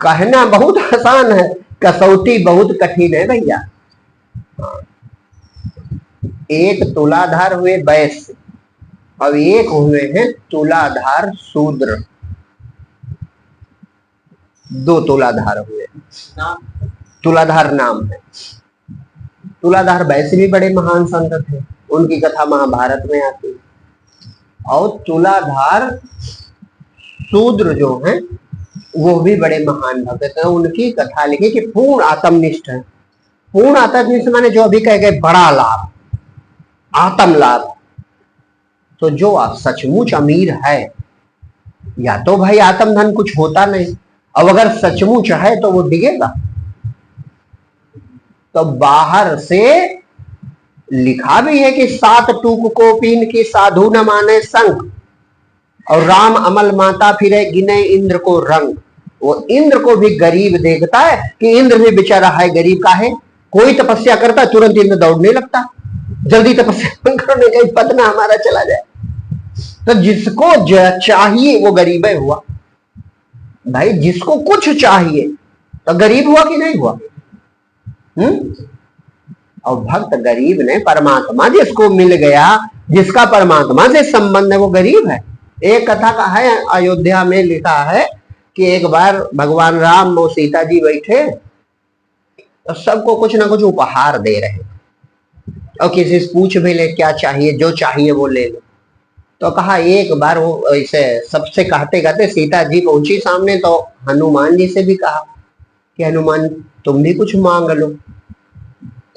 कहना बहुत आसान है, कसौटी बहुत कठिन है भैया। एक तुलाधार हुए वैश्य, अब एक हुए हैं तुलाधार शूद्र। दो तुलाधार हुए। तुलाधार नाम है। तुलाधार वैसे भी बड़े महान संत थे, उनकी कथा महाभारत में आती है। और तुलाधार शूद्र जो हैं वो भी बड़े महान भक्त हैं। उनकी कथा लिखी कि पूर्ण आत्मनिष्ठ है। पूर्ण आत्मनिष्ठ माने जो अभी कह गए बड़ा लाभ, आत्म लाभ। तो जो सचमुच अमीर है, या तो भाई आत्म धन कुछ होता नहीं, अब अगर सचमुच है तो वो डिगेगा। तो बाहर से लिखा भी है कि 7 टूक को पीन की साधु न माने संग, और राम अमल माता फिरे गिने इंद्र को रंग। वो इंद्र को भी गरीब देखता है कि इंद्र भी बेचारा है गरीब का है। कोई तपस्या करता है तुरंत इंद्र दौड़ने लगता, जल्दी तपस्या करने का पद ना हमारा चला जाए। तो जिसको चाहिए वो गरीब हुआ भाई। जिसको कुछ चाहिए तो गरीब हुआ कि नहीं हुआ? और भक्त गरीब ने, परमात्मा जिसको मिल गया, जिसका परमात्मा से संबंध है, वो गरीब है। एक कथा का है, अयोध्या में लिखा है कि एक बार भगवान राम और सीता जी बैठे तो सबको कुछ ना कुछ उपहार दे रहे, और किसी से पूछ भी ले क्या चाहिए, जो चाहिए वो ले लो। तो कहा एक बार वो ऐसे सबसे कहते कहते सीता जी पहुंची सामने, तो हनुमान जी से भी कहा कि हनुमान तुम भी कुछ मांग लो।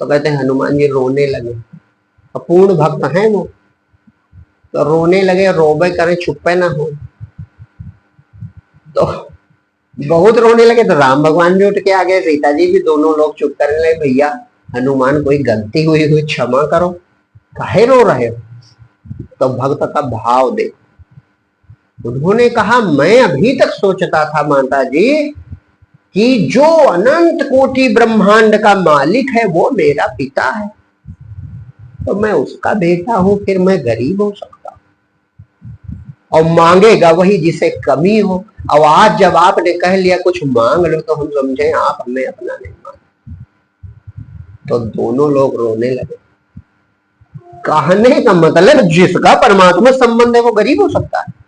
तो कहते हैं हनुमान जी रोने लगे। पूर्ण भक्त हैं वो, तो रोने लगे, रोबे करें छुपे ना हो। तो बहुत रोने लगे तो राम भगवान भी उठ के आ गए, सीता जी भी, दोनों लोग चुप करने लगे। भैया हनुमान कोई गलती हुई हुई क्षमा करो, काहे रो रहे हो? तो भक्त का भाव देखो। उन्होंने कहा मैं अभी तक सोचता था माता जी कि जो अनंत कोटि ब्रह्मांड का मालिक है वो मेरा पिता है, तो मैं उसका बेटा हूं, फिर मैं गरीब हो सकता हूं। और मांगेगा वही जिसे कमी हो। और आज जब आपने कह लिया कुछ मांग लो, तो हम समझे आप हमें अपना नहीं मांग। तो दोनों लोग रोने लगे। कहने का मतलब जिसका परमात्मा संबंध है वो गरीब हो सकता है।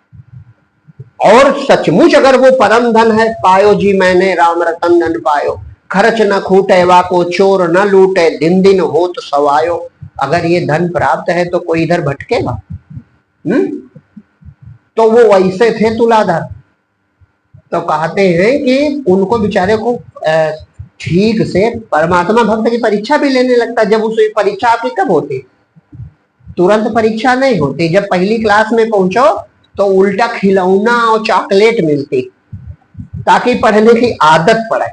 और सचमुच अगर वो परम धन है, पायो जी मैंने राम रतन धन पायो, खर्च न खूटे वाको चोर न लूटे, दिन दिन होत सवायो। अगर ये धन प्राप्त है तो कोई इधर भटकेगा? तो वो वैसे थे तुलाधर। तो कहते हैं कि उनको बेचारे को ठीक से परमात्मा भक्त की परीक्षा भी लेने लगता। जब उस परीक्षा आपकी कब होती? तुरंत परीक्षा नहीं होती। जब पहली क्लास में पहुंचो तो उल्टा खिलौना और चॉकलेट मिलती ताकि पढ़ने की आदत पड़े।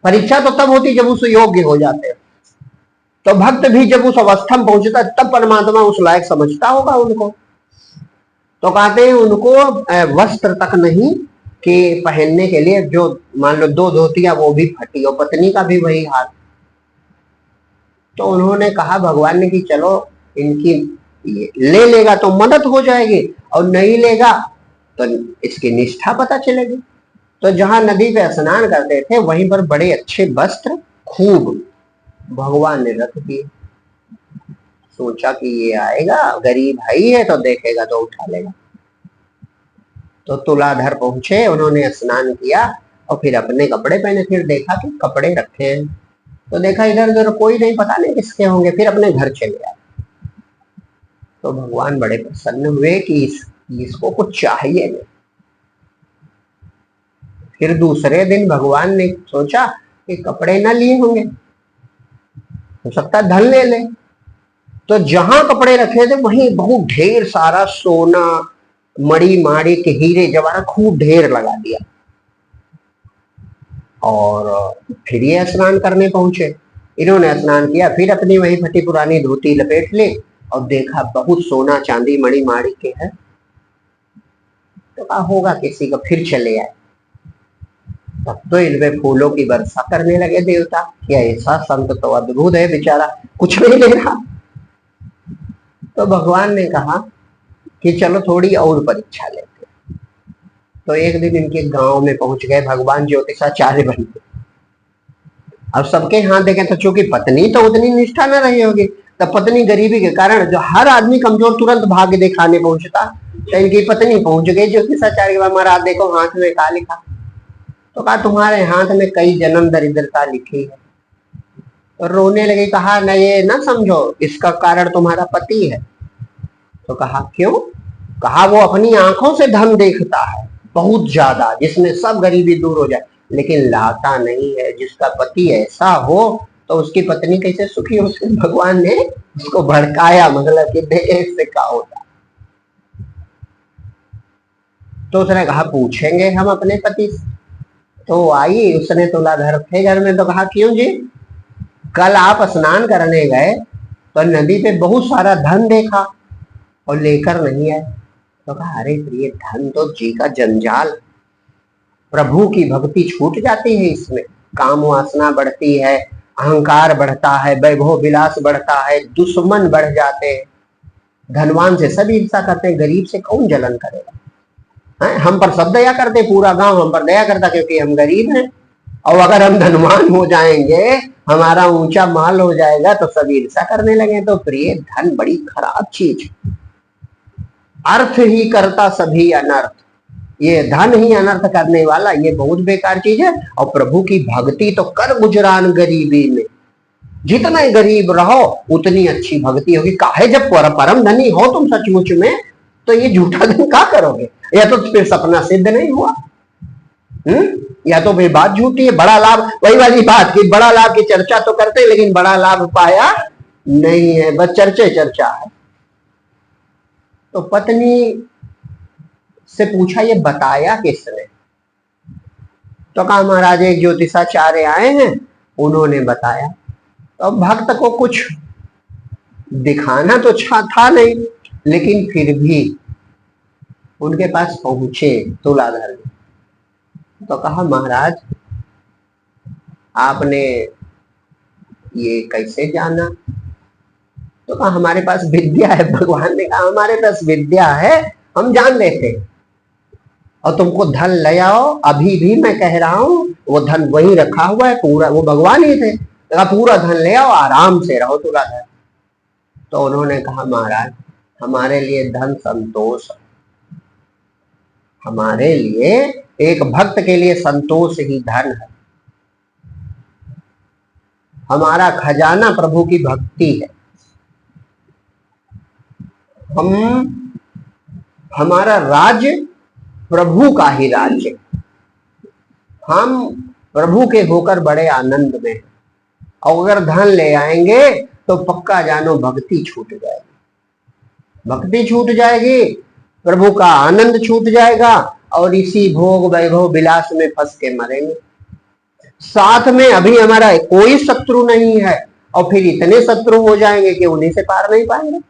परीक्षा तो तब होती जब उस योग्य हो जाते। तो भक्त भी जब उस अवस्था में पहुंचता तब परमात्मा उस लायक समझता होगा उनको। तो कहते हैं उनको वस्त्र तक नहीं कि पहनने के लिए, जो मान लो 2 धोतियां वो भी फटी, और पत्नी का भी वही हाल। तो उन्होंने कहा भगवान ने कि चलो इनकी ले लेगा तो मदद हो जाएगी, और नहीं लेगा तो इसकी निष्ठा पता चलेगी। तो जहां नदी पे स्नान करते थे वहीं पर बड़े अच्छे वस्त्र खूब भगवान ने रख दिए। सोचा कि ये आएगा, गरीब भाई है तो देखेगा तो उठा लेगा। तो तुलाधर पहुंचे, उन्होंने स्नान किया और फिर अपने कपड़े पहने। फिर देखा कि कपड़े रखे हैं, तो देखा इधर उधर कोई नहीं, पता नहीं किसके होंगे। फिर अपने घर चले आए। तो भगवान बड़े प्रसन्न हुए कि इसको कुछ चाहिए नहीं। फिर दूसरे दिन भगवान ने सोचा कि कपड़े ना लिए होंगे, हो सकता है धन ले ले। तो जहां कपड़े रखे थे वहीं बहुत ढेर सारा सोना, मड़ी माड़ी के हीरे जवाहरात खूब ढेर लगा दिया। और फिर ये स्नान करने पहुंचे। इन्होंने स्नान किया, फिर अपनी वही फटी पुरानी धोती लपेट ली और देखा बहुत सोना चांदी मड़ी माड़ी के है। तो कहा होगा किसी का, फिर चले आए। तब तो इनमें फूलों की वर्षा करने लगे देवता। क्या ऐसा संत तो अद्भुत है, बेचारा कुछ नहीं ले रहा। तो भगवान ने कहा कि चलो थोड़ी और परीक्षा लेते। तो एक दिन इनके गांव में पहुंच गए भगवान ज्योतिषाचार्य बन के। अब सबके हाथ देखें तो चूंकि पत्नी तो उतनी निष्ठा न रही होगी, तब पत्नी गरीबी के कारण जो हर आदमी कमजोर तुरंत भाग्य दिखाने पहुंचता, तो इनकी पत्नी पहुंच गई ज्योतिषाचार्य के पास। महाराज देखो हाथ में क्या लिखा। तो कहा तुम्हारे हाथ में कई जन्म दरिद्रता लिखी है। तो रोने लगी, कहा न ये ना समझो इसका कारण तुम्हारा पति है। तो कहा क्यों? कहा वो अपनी आंखों से धन देखता है बहुत ज्यादा, जिसमें सब गरीबी दूर हो जाए, लेकिन लाता नहीं है। जिसका पति ऐसा हो तो उसकी पत्नी कैसे सुखी हो? भगवान ने उसको भड़काया, मतलब कि देश से क्या होता। तो उसने कहा पूछेंगे हम अपने पति से। तो आई, उसने तुलाधर थे घर में। तो कहा क्यों जी? कल आप स्नान करने गए तो नदी पे बहुत सारा धन देखा और लेकर नहीं आए। तो कहा अरे प्रिय, धन तो जी का जंजाल, प्रभु की भक्ति छूट जाती है इसमें। काम वासना बढ़ती है, अहंकार बढ़ता है, वैभव विलास बढ़ता है, दुश्मन बढ़ जाते हैं। धनवान से सब ईर्षा करते हैं, गरीब से कौन जलन करेगा? हम पर सब दया करते, पूरा गांव हम पर दया करता क्योंकि हम गरीब हैं। और अगर हम धनवान हो जाएंगे, हमारा ऊंचा माल हो जाएगा, तो सब ईर्षा करने लगे। तो प्रिय, धन बड़ी खराब चीज, अर्थ ही करता सभी अनर्थ। ये धन ही अनर्थ करने वाला, ये बहुत बेकार चीज है। और प्रभु की भक्ति तो कर गुजरान गरीबी में, जितने गरीब रहो उतनी अच्छी भक्ति होगी। काहे जब परम धनी हो तुम सचमुच में, तो ये झूठा धन क्या करोगे? या तो फिर सपना सिद्ध नहीं हुआ, या तो फिर बात झूठी है। बड़ा लाभ, वही वाली बात कि बड़ा लाभ की चर्चा तो करते लेकिन बड़ा लाभ पाया नहीं है, बस चर्चा है। तो पत्नी से पूछा ये बताया किसने? तो कहा महाराज एक ज्योतिषाचार्य आए हैं, उन्होंने बताया। तो भक्त को कुछ दिखाना तो था नहीं, लेकिन फिर भी उनके पास पहुंचे तुलाधर। तो कहा महाराज आपने ये कैसे जाना? तो कहा हमारे पास विद्या है। भगवान ने कहा हमारे पास विद्या है, हम जान लेते। और तुमको धन ले आओ, अभी भी मैं कह रहा हूं वो धन वही रखा हुआ है पूरा, वो भगवान ही थे। कहा पूरा धन ले आओ, आराम से रहो तुलाधर। तो उन्होंने कहा महाराज हमारे लिए धन संतोष, हमारे लिए एक भक्त के लिए संतोष ही धन है। हमारा खजाना प्रभु की भक्ति है। हमारा राज्य प्रभु का ही राज्य, हम प्रभु के होकर बड़े आनंद में। और अगर धन ले आएंगे तो पक्का जानो भक्ति छूट जाएगी, भक्ति छूट जाएगी, प्रभु का आनंद छूट जाएगा और इसी भोग वैभव विलास में फंस के मरेंगे। साथ में अभी हमारा कोई शत्रु नहीं है और फिर इतने शत्रु हो जाएंगे कि उन्हीं से पार नहीं पाएंगे,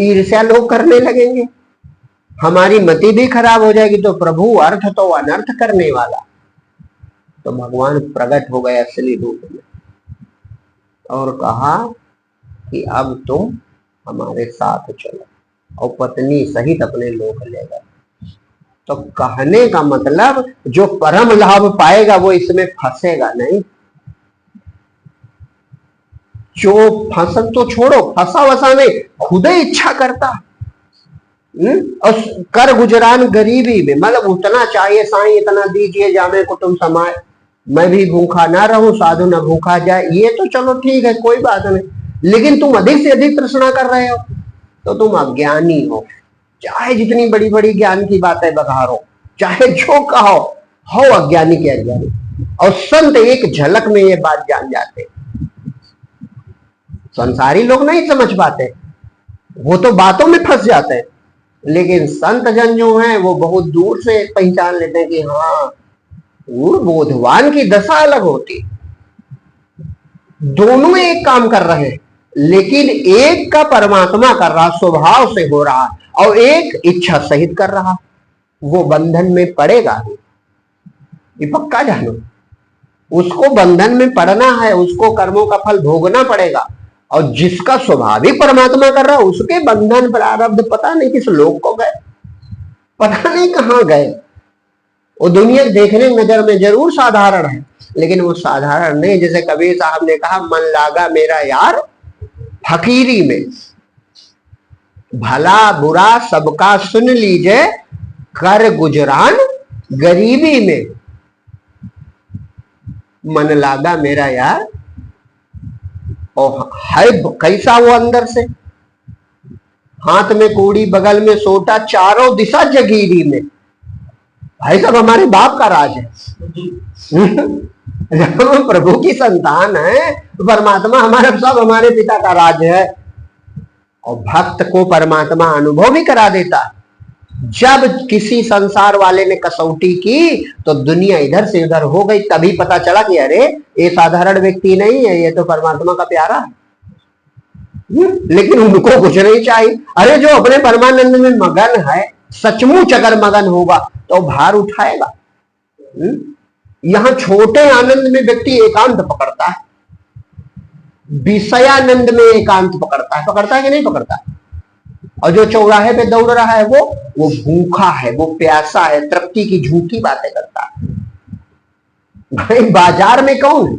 ईर्ष्या लोग करने लगेंगे, हमारी मति भी खराब हो जाएगी। तो प्रभु अर्थ तो अनर्थ करने वाला। तो भगवान प्रकट हो गए असली रूप में और कहा कि अब तुम हमारे साथ चलो, और पत्नी सहित अपने लोग ले गए। तो कहने का मतलब जो परम लाभ पाएगा वो इसमें फंसेगा नहीं। जो फंसन तो छोड़ो, फंसा वसा नहीं, खुद ही इच्छा करता। और कर गुजरान गरीबी में, मतलब उतना चाहिए साईं इतना दीजिए जामे कुटुंब समाए, मैं भी भूखा ना रहूं साधु न भूखा जाए। ये तो चलो ठीक है, कोई बात नहीं, लेकिन तुम अधिक से अधिक तृष्णा कर रहे हो तो तुम अज्ञानी हो। चाहे जितनी बड़ी बड़ी ज्ञान की बातें बघारो, चाहे जो कहो, हो अज्ञानी के अज्ञानी। और संत एक झलक में ये बात जान जाते। संसारी लोग नहीं समझ पाते, वो तो बातों में फंस जाते हैं, लेकिन संत जन जो हैं वो बहुत दूर से पहचान लेते हैं कि हाँ, वो बोधवान की दशा अलग होती। दोनों एक काम कर रहे हैं, लेकिन एक का परमात्मा कर रहा, स्वभाव से हो रहा, और एक इच्छा सहित कर रहा, वो बंधन में पड़ेगा ही, ये पक्का जानो। उसको बंधन में पड़ना है, उसको कर्मों का फल भोगना पड़ेगा। और जिसका स्वाभाविक परमात्मा कर रहा, उसके बंधन प्रारब्ध पता नहीं किस लोक को गए, पता नहीं कहां गए। वो दुनिया देखने नजर में जरूर साधारण है, लेकिन वो साधारण नहीं। जैसे कबीर साहब ने कहा, मन लागा मेरा यार फकीरी में, भला बुरा सबका सुन लीजिए, कर गुजरान गरीबी में। मन लागा मेरा यार, और है कैसा वो अंदर से, हाथ में कूड़ी बगल में सोटा, चारों दिशा जगीरी में। भाई सब हमारे बाप का राज है। जब हम प्रभु की संतान है, परमात्मा हमारे सब हमारे पिता का राज है। और भक्त को परमात्मा अनुभव भी करा देता। जब किसी संसार वाले ने कसौटी की तो दुनिया इधर से उधर हो गई, तभी पता चला कि अरे ये साधारण व्यक्ति नहीं है, ये तो परमात्मा का प्यारा है। लेकिन उनको कुछ नहीं चाहिए। अरे जो अपने परमानंद में मगन है, सचमुच अगर मगन होगा तो भार उठाएगा। यहां छोटे आनंद में व्यक्ति एकांत पकड़ता है, विषयानंद में एकांत पकड़ता है कि नहीं पकड़ता है। और जो चौराहे पे दौड़ रहा है वो भूखा है, वो प्यासा है, तृप्ति की झूठी बातें करता है। भाई बाजार में कौन है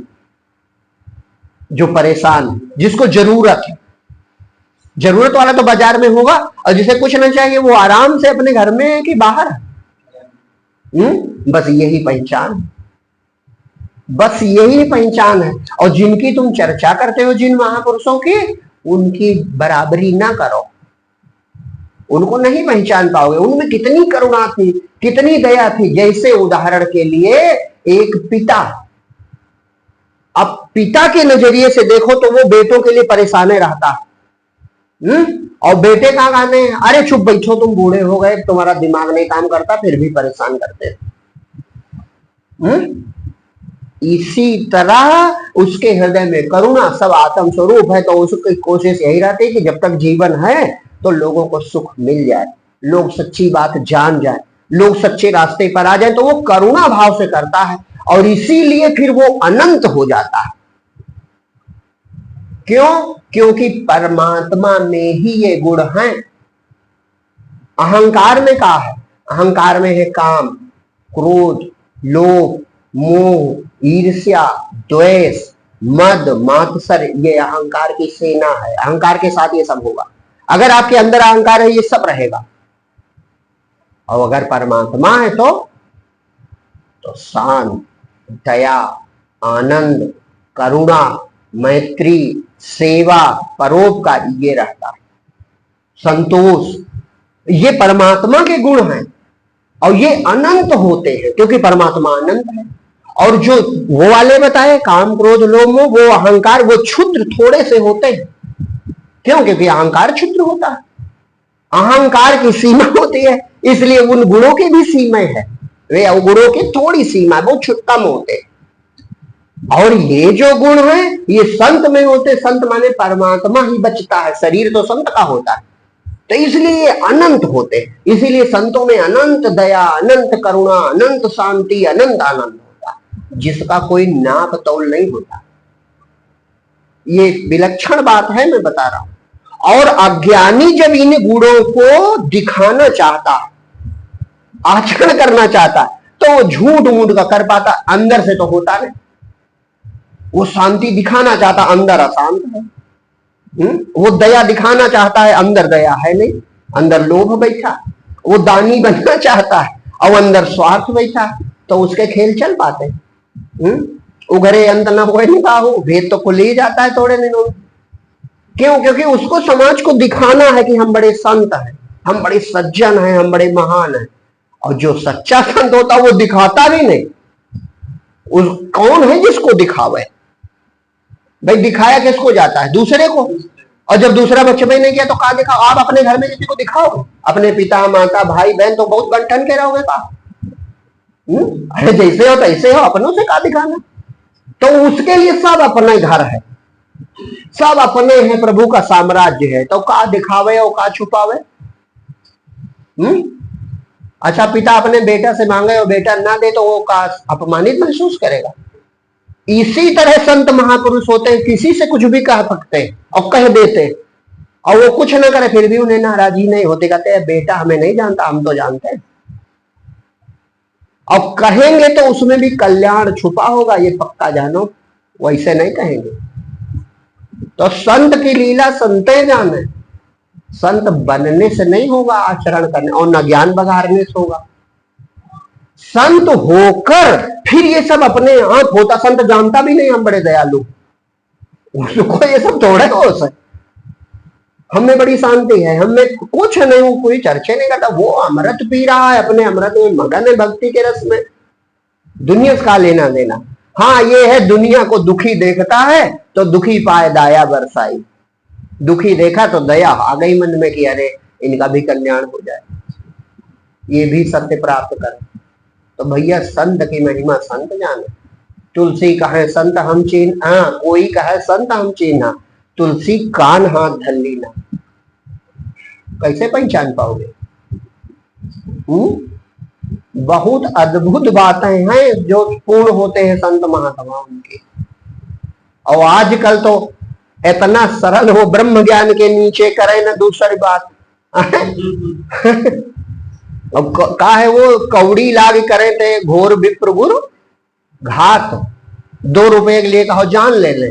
जो परेशान, जिसको जरूरत है? जरूरत वाला तो बाजार में होगा, और जिसे कुछ नहीं चाहिए वो आराम से अपने घर में है कि बाहर है। बस यही पहचान, बस यही पहचान है। और जिनकी तुम चर्चा करते हो, जिन महापुरुषों की, उनकी बराबरी ना करो, उनको नहीं पहचान पाओगे। उनमें कितनी करुणा थी, कितनी दया थी। जैसे उदाहरण के लिए एक पिता, अब पिता के नजरिए से देखो तो वो बेटों के लिए परेशान रहता। और बेटे कहाँ गाने, अरे चुप बैठो, तुम बूढ़े हो गए, तुम्हारा दिमाग नहीं काम करता, फिर भी परेशान करते। इसी तरह उसके हृदय में करुणा सब आत्म स्वरूप है। तो उसकी कोशिश यही रहती है कि जब तक जीवन है तो लोगों को सुख मिल जाए, लोग सच्ची बात जान जाए, लोग सच्चे रास्ते पर आ जाए। तो वो करुणा भाव से करता है, और इसीलिए फिर वो अनंत हो जाता है। क्यों? क्योंकि परमात्मा में ही ये गुण हैं। अहंकार में क्या है? अहंकार में है काम, क्रोध, लोभ, मोह, ईर्ष्या, द्वेष, मद, मात्सर्य। ये अहंकार की सेना है। अहंकार के साथ ये सब होगा। अगर आपके अंदर अहंकार है, ये सब रहेगा। और अगर परमात्मा है तो शांत, दया, आनंद, करुणा, मैत्री, सेवा, परोपकार, ये रहता है। संतोष, ये परमात्मा के गुण हैं, और ये अनंत होते हैं क्योंकि परमात्मा अनंत है। और जो वो वाले बताए, काम, क्रोध, लोभ, मोह, वो अहंकार, वो क्षुद्र थोड़े से होते हैं। क्यों? क्योंकि अहंकार क्षुद्र होता है। अहंकार की सीमा होती है, इसलिए उन गुणों की भी सीमा है। वे अवगुणों की थोड़ी सीमा है, वो कम होते। और ये जो गुण है ये संत में होते। संत माने परमात्मा ही बचता है, शरीर तो संत का होता है। तो इसलिए ये अनंत होते। इसीलिए संतों में अनंत दया, अनंत करुणा, अनंत शांति, अनंत आनंद होता है, जिसका कोई नाप तौल नहीं होता। ये विलक्षण बात है, मैं बता रहा हूं। और अज्ञानी जब इन गुणों को दिखाना चाहता, आचरण करना चाहता, तो वो झूठ मूठ का कर पाता, अंदर से तो होता नहीं। वो शांति दिखाना चाहता, अंदर अशांत है। वो दया दिखाना चाहता है, अंदर दया है नहीं, अंदर लोभ बैठा। वो दानी बनना चाहता है और अंदर स्वार्थ बैठा, तो उसके खेल चल पाते। उघरे अंत न हो नहीं पाओ, भेद तो खुल ही जाता है थोड़े दिनों में। क्यों? क्योंकि उसको समाज को दिखाना है कि हम बड़े संत हैं, हम बड़े सज्जन हैं, हम बड़े महान हैं। और जो सच्चा संत होता वो दिखाता भी नहीं, उस कौन है जिसको दिखावे? भाई दिखाया किसको जाता है? दूसरे को। और जब दूसरा बच्चे भाई नहीं किया तो कहा दिखाओ? आप अपने घर में किसी को दिखाओ? अपने पिता माता भाई बहन तो बहुत बंटन के रहोगे का? अरे जैसे हो तैसे हो, अपनों से कहा दिखाना? तो उसके लिए सब अपने घर है, सब अपने हैं, प्रभु का साम्राज्य है, तो का दिखावे और का छुपावे? अच्छा पिता अपने बेटा से मांगे और बेटा ना दे तो वो का अपमानित महसूस करेगा? इसी तरह संत महापुरुष होते हैं, किसी से कुछ भी कह सकते हैं और कह देते, और वो कुछ ना करे फिर भी उन्हें नाराजी नहीं होती, कहते हैं बेटा हमें नहीं जानता, हम तो जानते हैं। और कहेंगे तो उसमें भी कल्याण छुपा होगा, ये पक्का जानो, वैसे नहीं कहेंगे। तो संत की लीला संते जाने, संत बनने से नहीं होगा, आचरण करने और न ज्ञान बघारने से होगा। संत होकर फिर ये सब अपने आप होता, संत जानता भी नहीं हम बड़े दयालु, उसको ये सब थोड़े हो सकते। हमें बड़ी शांति है, हमें कुछ नहीं, कोई चर्चा नहीं करता, वो अमृत पी रहा है, अपने अमृत में मगन है, भक्ति के रस में, दुनिया का लेना देना। हाँ ये है, दुनिया को दुखी देखता है तो दुखी पाए दया बरसाई, दुखी देखा तो दया आ गई मन में कि अरे इनका भी कल्याण हो जाए, ये भी सत्य प्राप्त कर। तो भैया संत की महिमा संत जाने। तुलसी कहे संत हम चीन, हाँ कोई कहे संत हम चीना, तुलसी कान हाथ धल्ली ना, कैसे पहचान पाओगे? बहुत अद्भुत बातें हैं जो पूर्ण होते हैं संत महात्मा उनके। और आजकल तो इतना सरल हो, ब्रह्म ज्ञान के नीचे करे ना दूसरी बात। अब का है वो कौड़ी लाग करे थे, घोर विप्र गुरु घात, 2 रुपए के लिए कहो जान ले ले,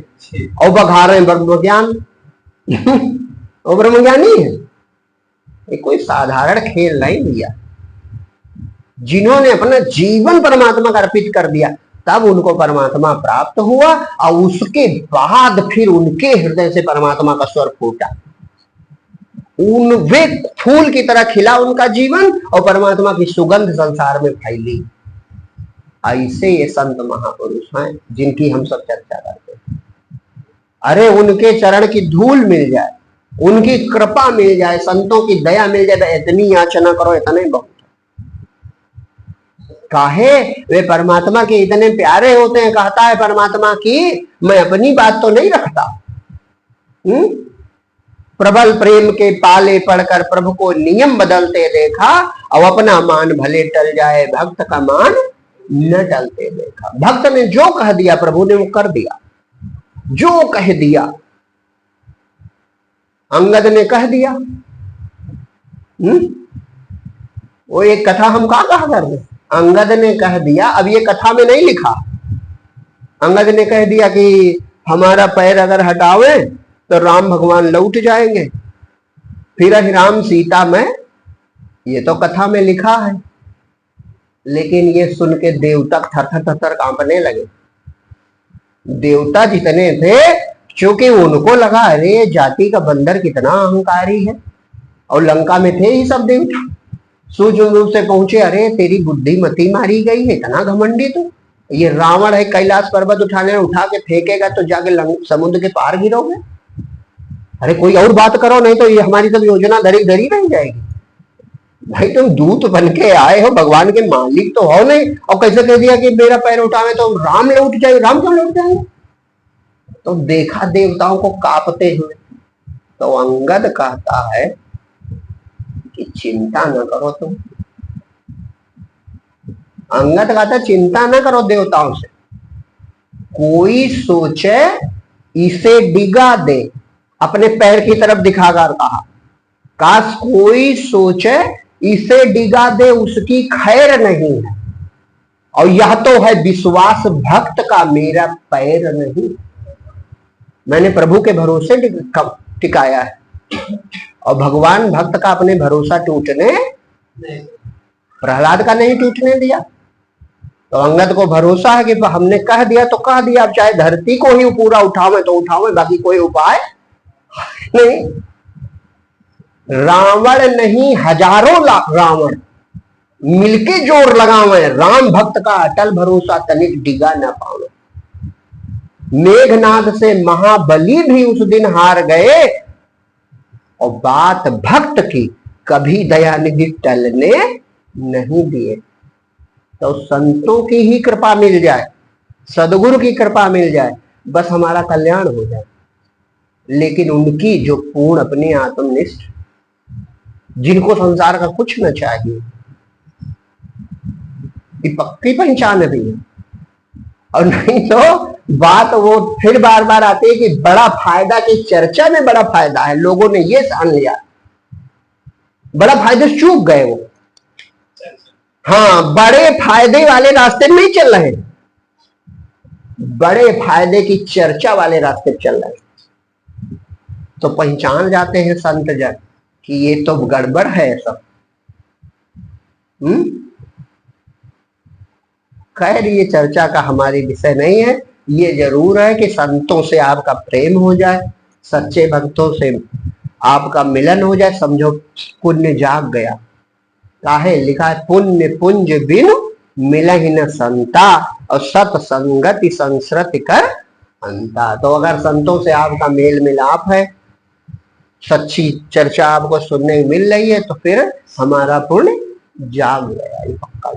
और बघा रहे ब्रह्म ज्ञान। वो ब्रह्म ज्ञानी है, ये कोई साधारण खेल नहीं भैया। जिन्होंने अपना जीवन परमात्मा का अर्पित कर दिया तब उनको परमात्मा प्राप्त हुआ, और उसके बाद फिर उनके हृदय से परमात्मा का स्वर फूटा, उन वे फूल की तरह खिला उनका जीवन, और परमात्मा की सुगंध संसार में फैली। ऐसे ये संत महापुरुष हैं जिनकी हम सब चर्चा करते हैं। अरे उनके चरण की धूल मिल जाए, उनकी कृपा मिल जाए, संतों की दया मिल जाए, तो इतनी याचना करो, इतने बहुत। काहे? वे परमात्मा के इतने प्यारे होते हैं। कहता है परमात्मा की मैं अपनी बात तो नहीं रखता, प्रबल प्रेम के पाले पड़कर प्रभु को नियम बदलते देखा, और अपना मान भले टल जाए भक्त का मान न टलते देखा। भक्त ने जो कह दिया प्रभु ने वो कर दिया, जो कह दिया। अंगद ने कह दिया, वो एक कथा हम कहा कर रहे, अंगद ने कह दिया। अब ये कथा में नहीं लिखा, अंगद ने कह दिया कि हमारा पैर अगर हटावे तो राम भगवान लौट जाएंगे, फिर राम सीता में, ये तो कथा में लिखा है। लेकिन ये सुन के देवता थर थर कांपने लगे। देवता जितने थे, क्योंकि उनको लगा अरे जाति का बंदर कितना अहंकारी है, और लंका में थे ही सब देवता, सूक्ष्म रूप से पहुंचे, अरे तेरी बुद्धिमती मारी गई है, इतना घमंडी तू। ये रावण है, कैलाश पर्वत उठाने उठा के फेंकेगा तो जाके समुद्र के पार गिरोगे। अरे कोई और बात करो, नहीं तो ये हमारी सब योजना धरी धरी रह जाएगी। भाई तुम दूत बन के आए हो, भगवान के मालिक तो हो नहीं, और कैसे कह दिया कि मेरा पैर उठावे तो राम लौट जाए? राम क्यों लौट जाएंगे? तो देखा देवताओं को कांपते हुए, तो अंगद कहता है कि चिंता न करो तुम। अंगद कहता चिंता न करो देवताओं से, कोई सोचे इसे डिगा दे, अपने पैर की तरफ दिखाकर कहा, काश कोई सोचे इसे डिगा दे, उसकी खैर नहीं है, और यह तो है विश्वास भक्त का मेरा पैर नहीं। मैंने प्रभु के भरोसे टिकाया है, और भगवान भक्त का अपने भरोसा टूटने, प्रहलाद का नहीं टूटने दिया। तो अंगद को भरोसा है कि हमने कह दिया तो कह दिया, अब चाहे धरती को ही पूरा उठावे तो उठावे, बाकी कोई उपाय नहीं। रावण नहीं, हजारों लाख रावण मिलके जोर लगावे, राम भक्त का अटल भरोसा तनिक डिगा न पावे। मेघनाद से महाबली भी उस दिन हार गए, और बात भक्त की कभी दयानिधि टलने नहीं दिए। तो संतों की ही कृपा मिल जाए, सदगुरु की कृपा मिल जाए, बस हमारा कल्याण हो जाए। लेकिन उनकी जो पूर्ण अपनी आत्मनिष्ठ, जिनको संसार का कुछ न चाहिए, ये पक्की पहचान भी है। और नहीं तो बात वो फिर बार बार आती है कि बड़ा फायदा की चर्चा में बड़ा फायदा है, लोगों ने ये जान लिया, बड़ा फायदा चूक गए वो। हाँ, बड़े फायदे वाले रास्ते में नहीं चल रहे, बड़े फायदे की चर्चा वाले रास्ते चल रहे। तो पहचान जाते हैं संत जन कि ये तो गड़बड़ है सब। खैर, ये चर्चा का हमारी विषय नहीं है। ये जरूर है कि संतों से आपका प्रेम हो जाए, सच्चे भक्तों से आपका मिलन हो जाए, समझो पुण्य जाग गया। काहे लिखा है, पुण्य पुंज बिन मिलहि न संता, और सत्संगति संसृति कर अंता। तो अगर संतों से आपका मेल मिलाप है, सच्ची चर्चा आपको सुनने में मिल रही है, तो फिर हमारा पुण्य जाग गया, ये पक्का।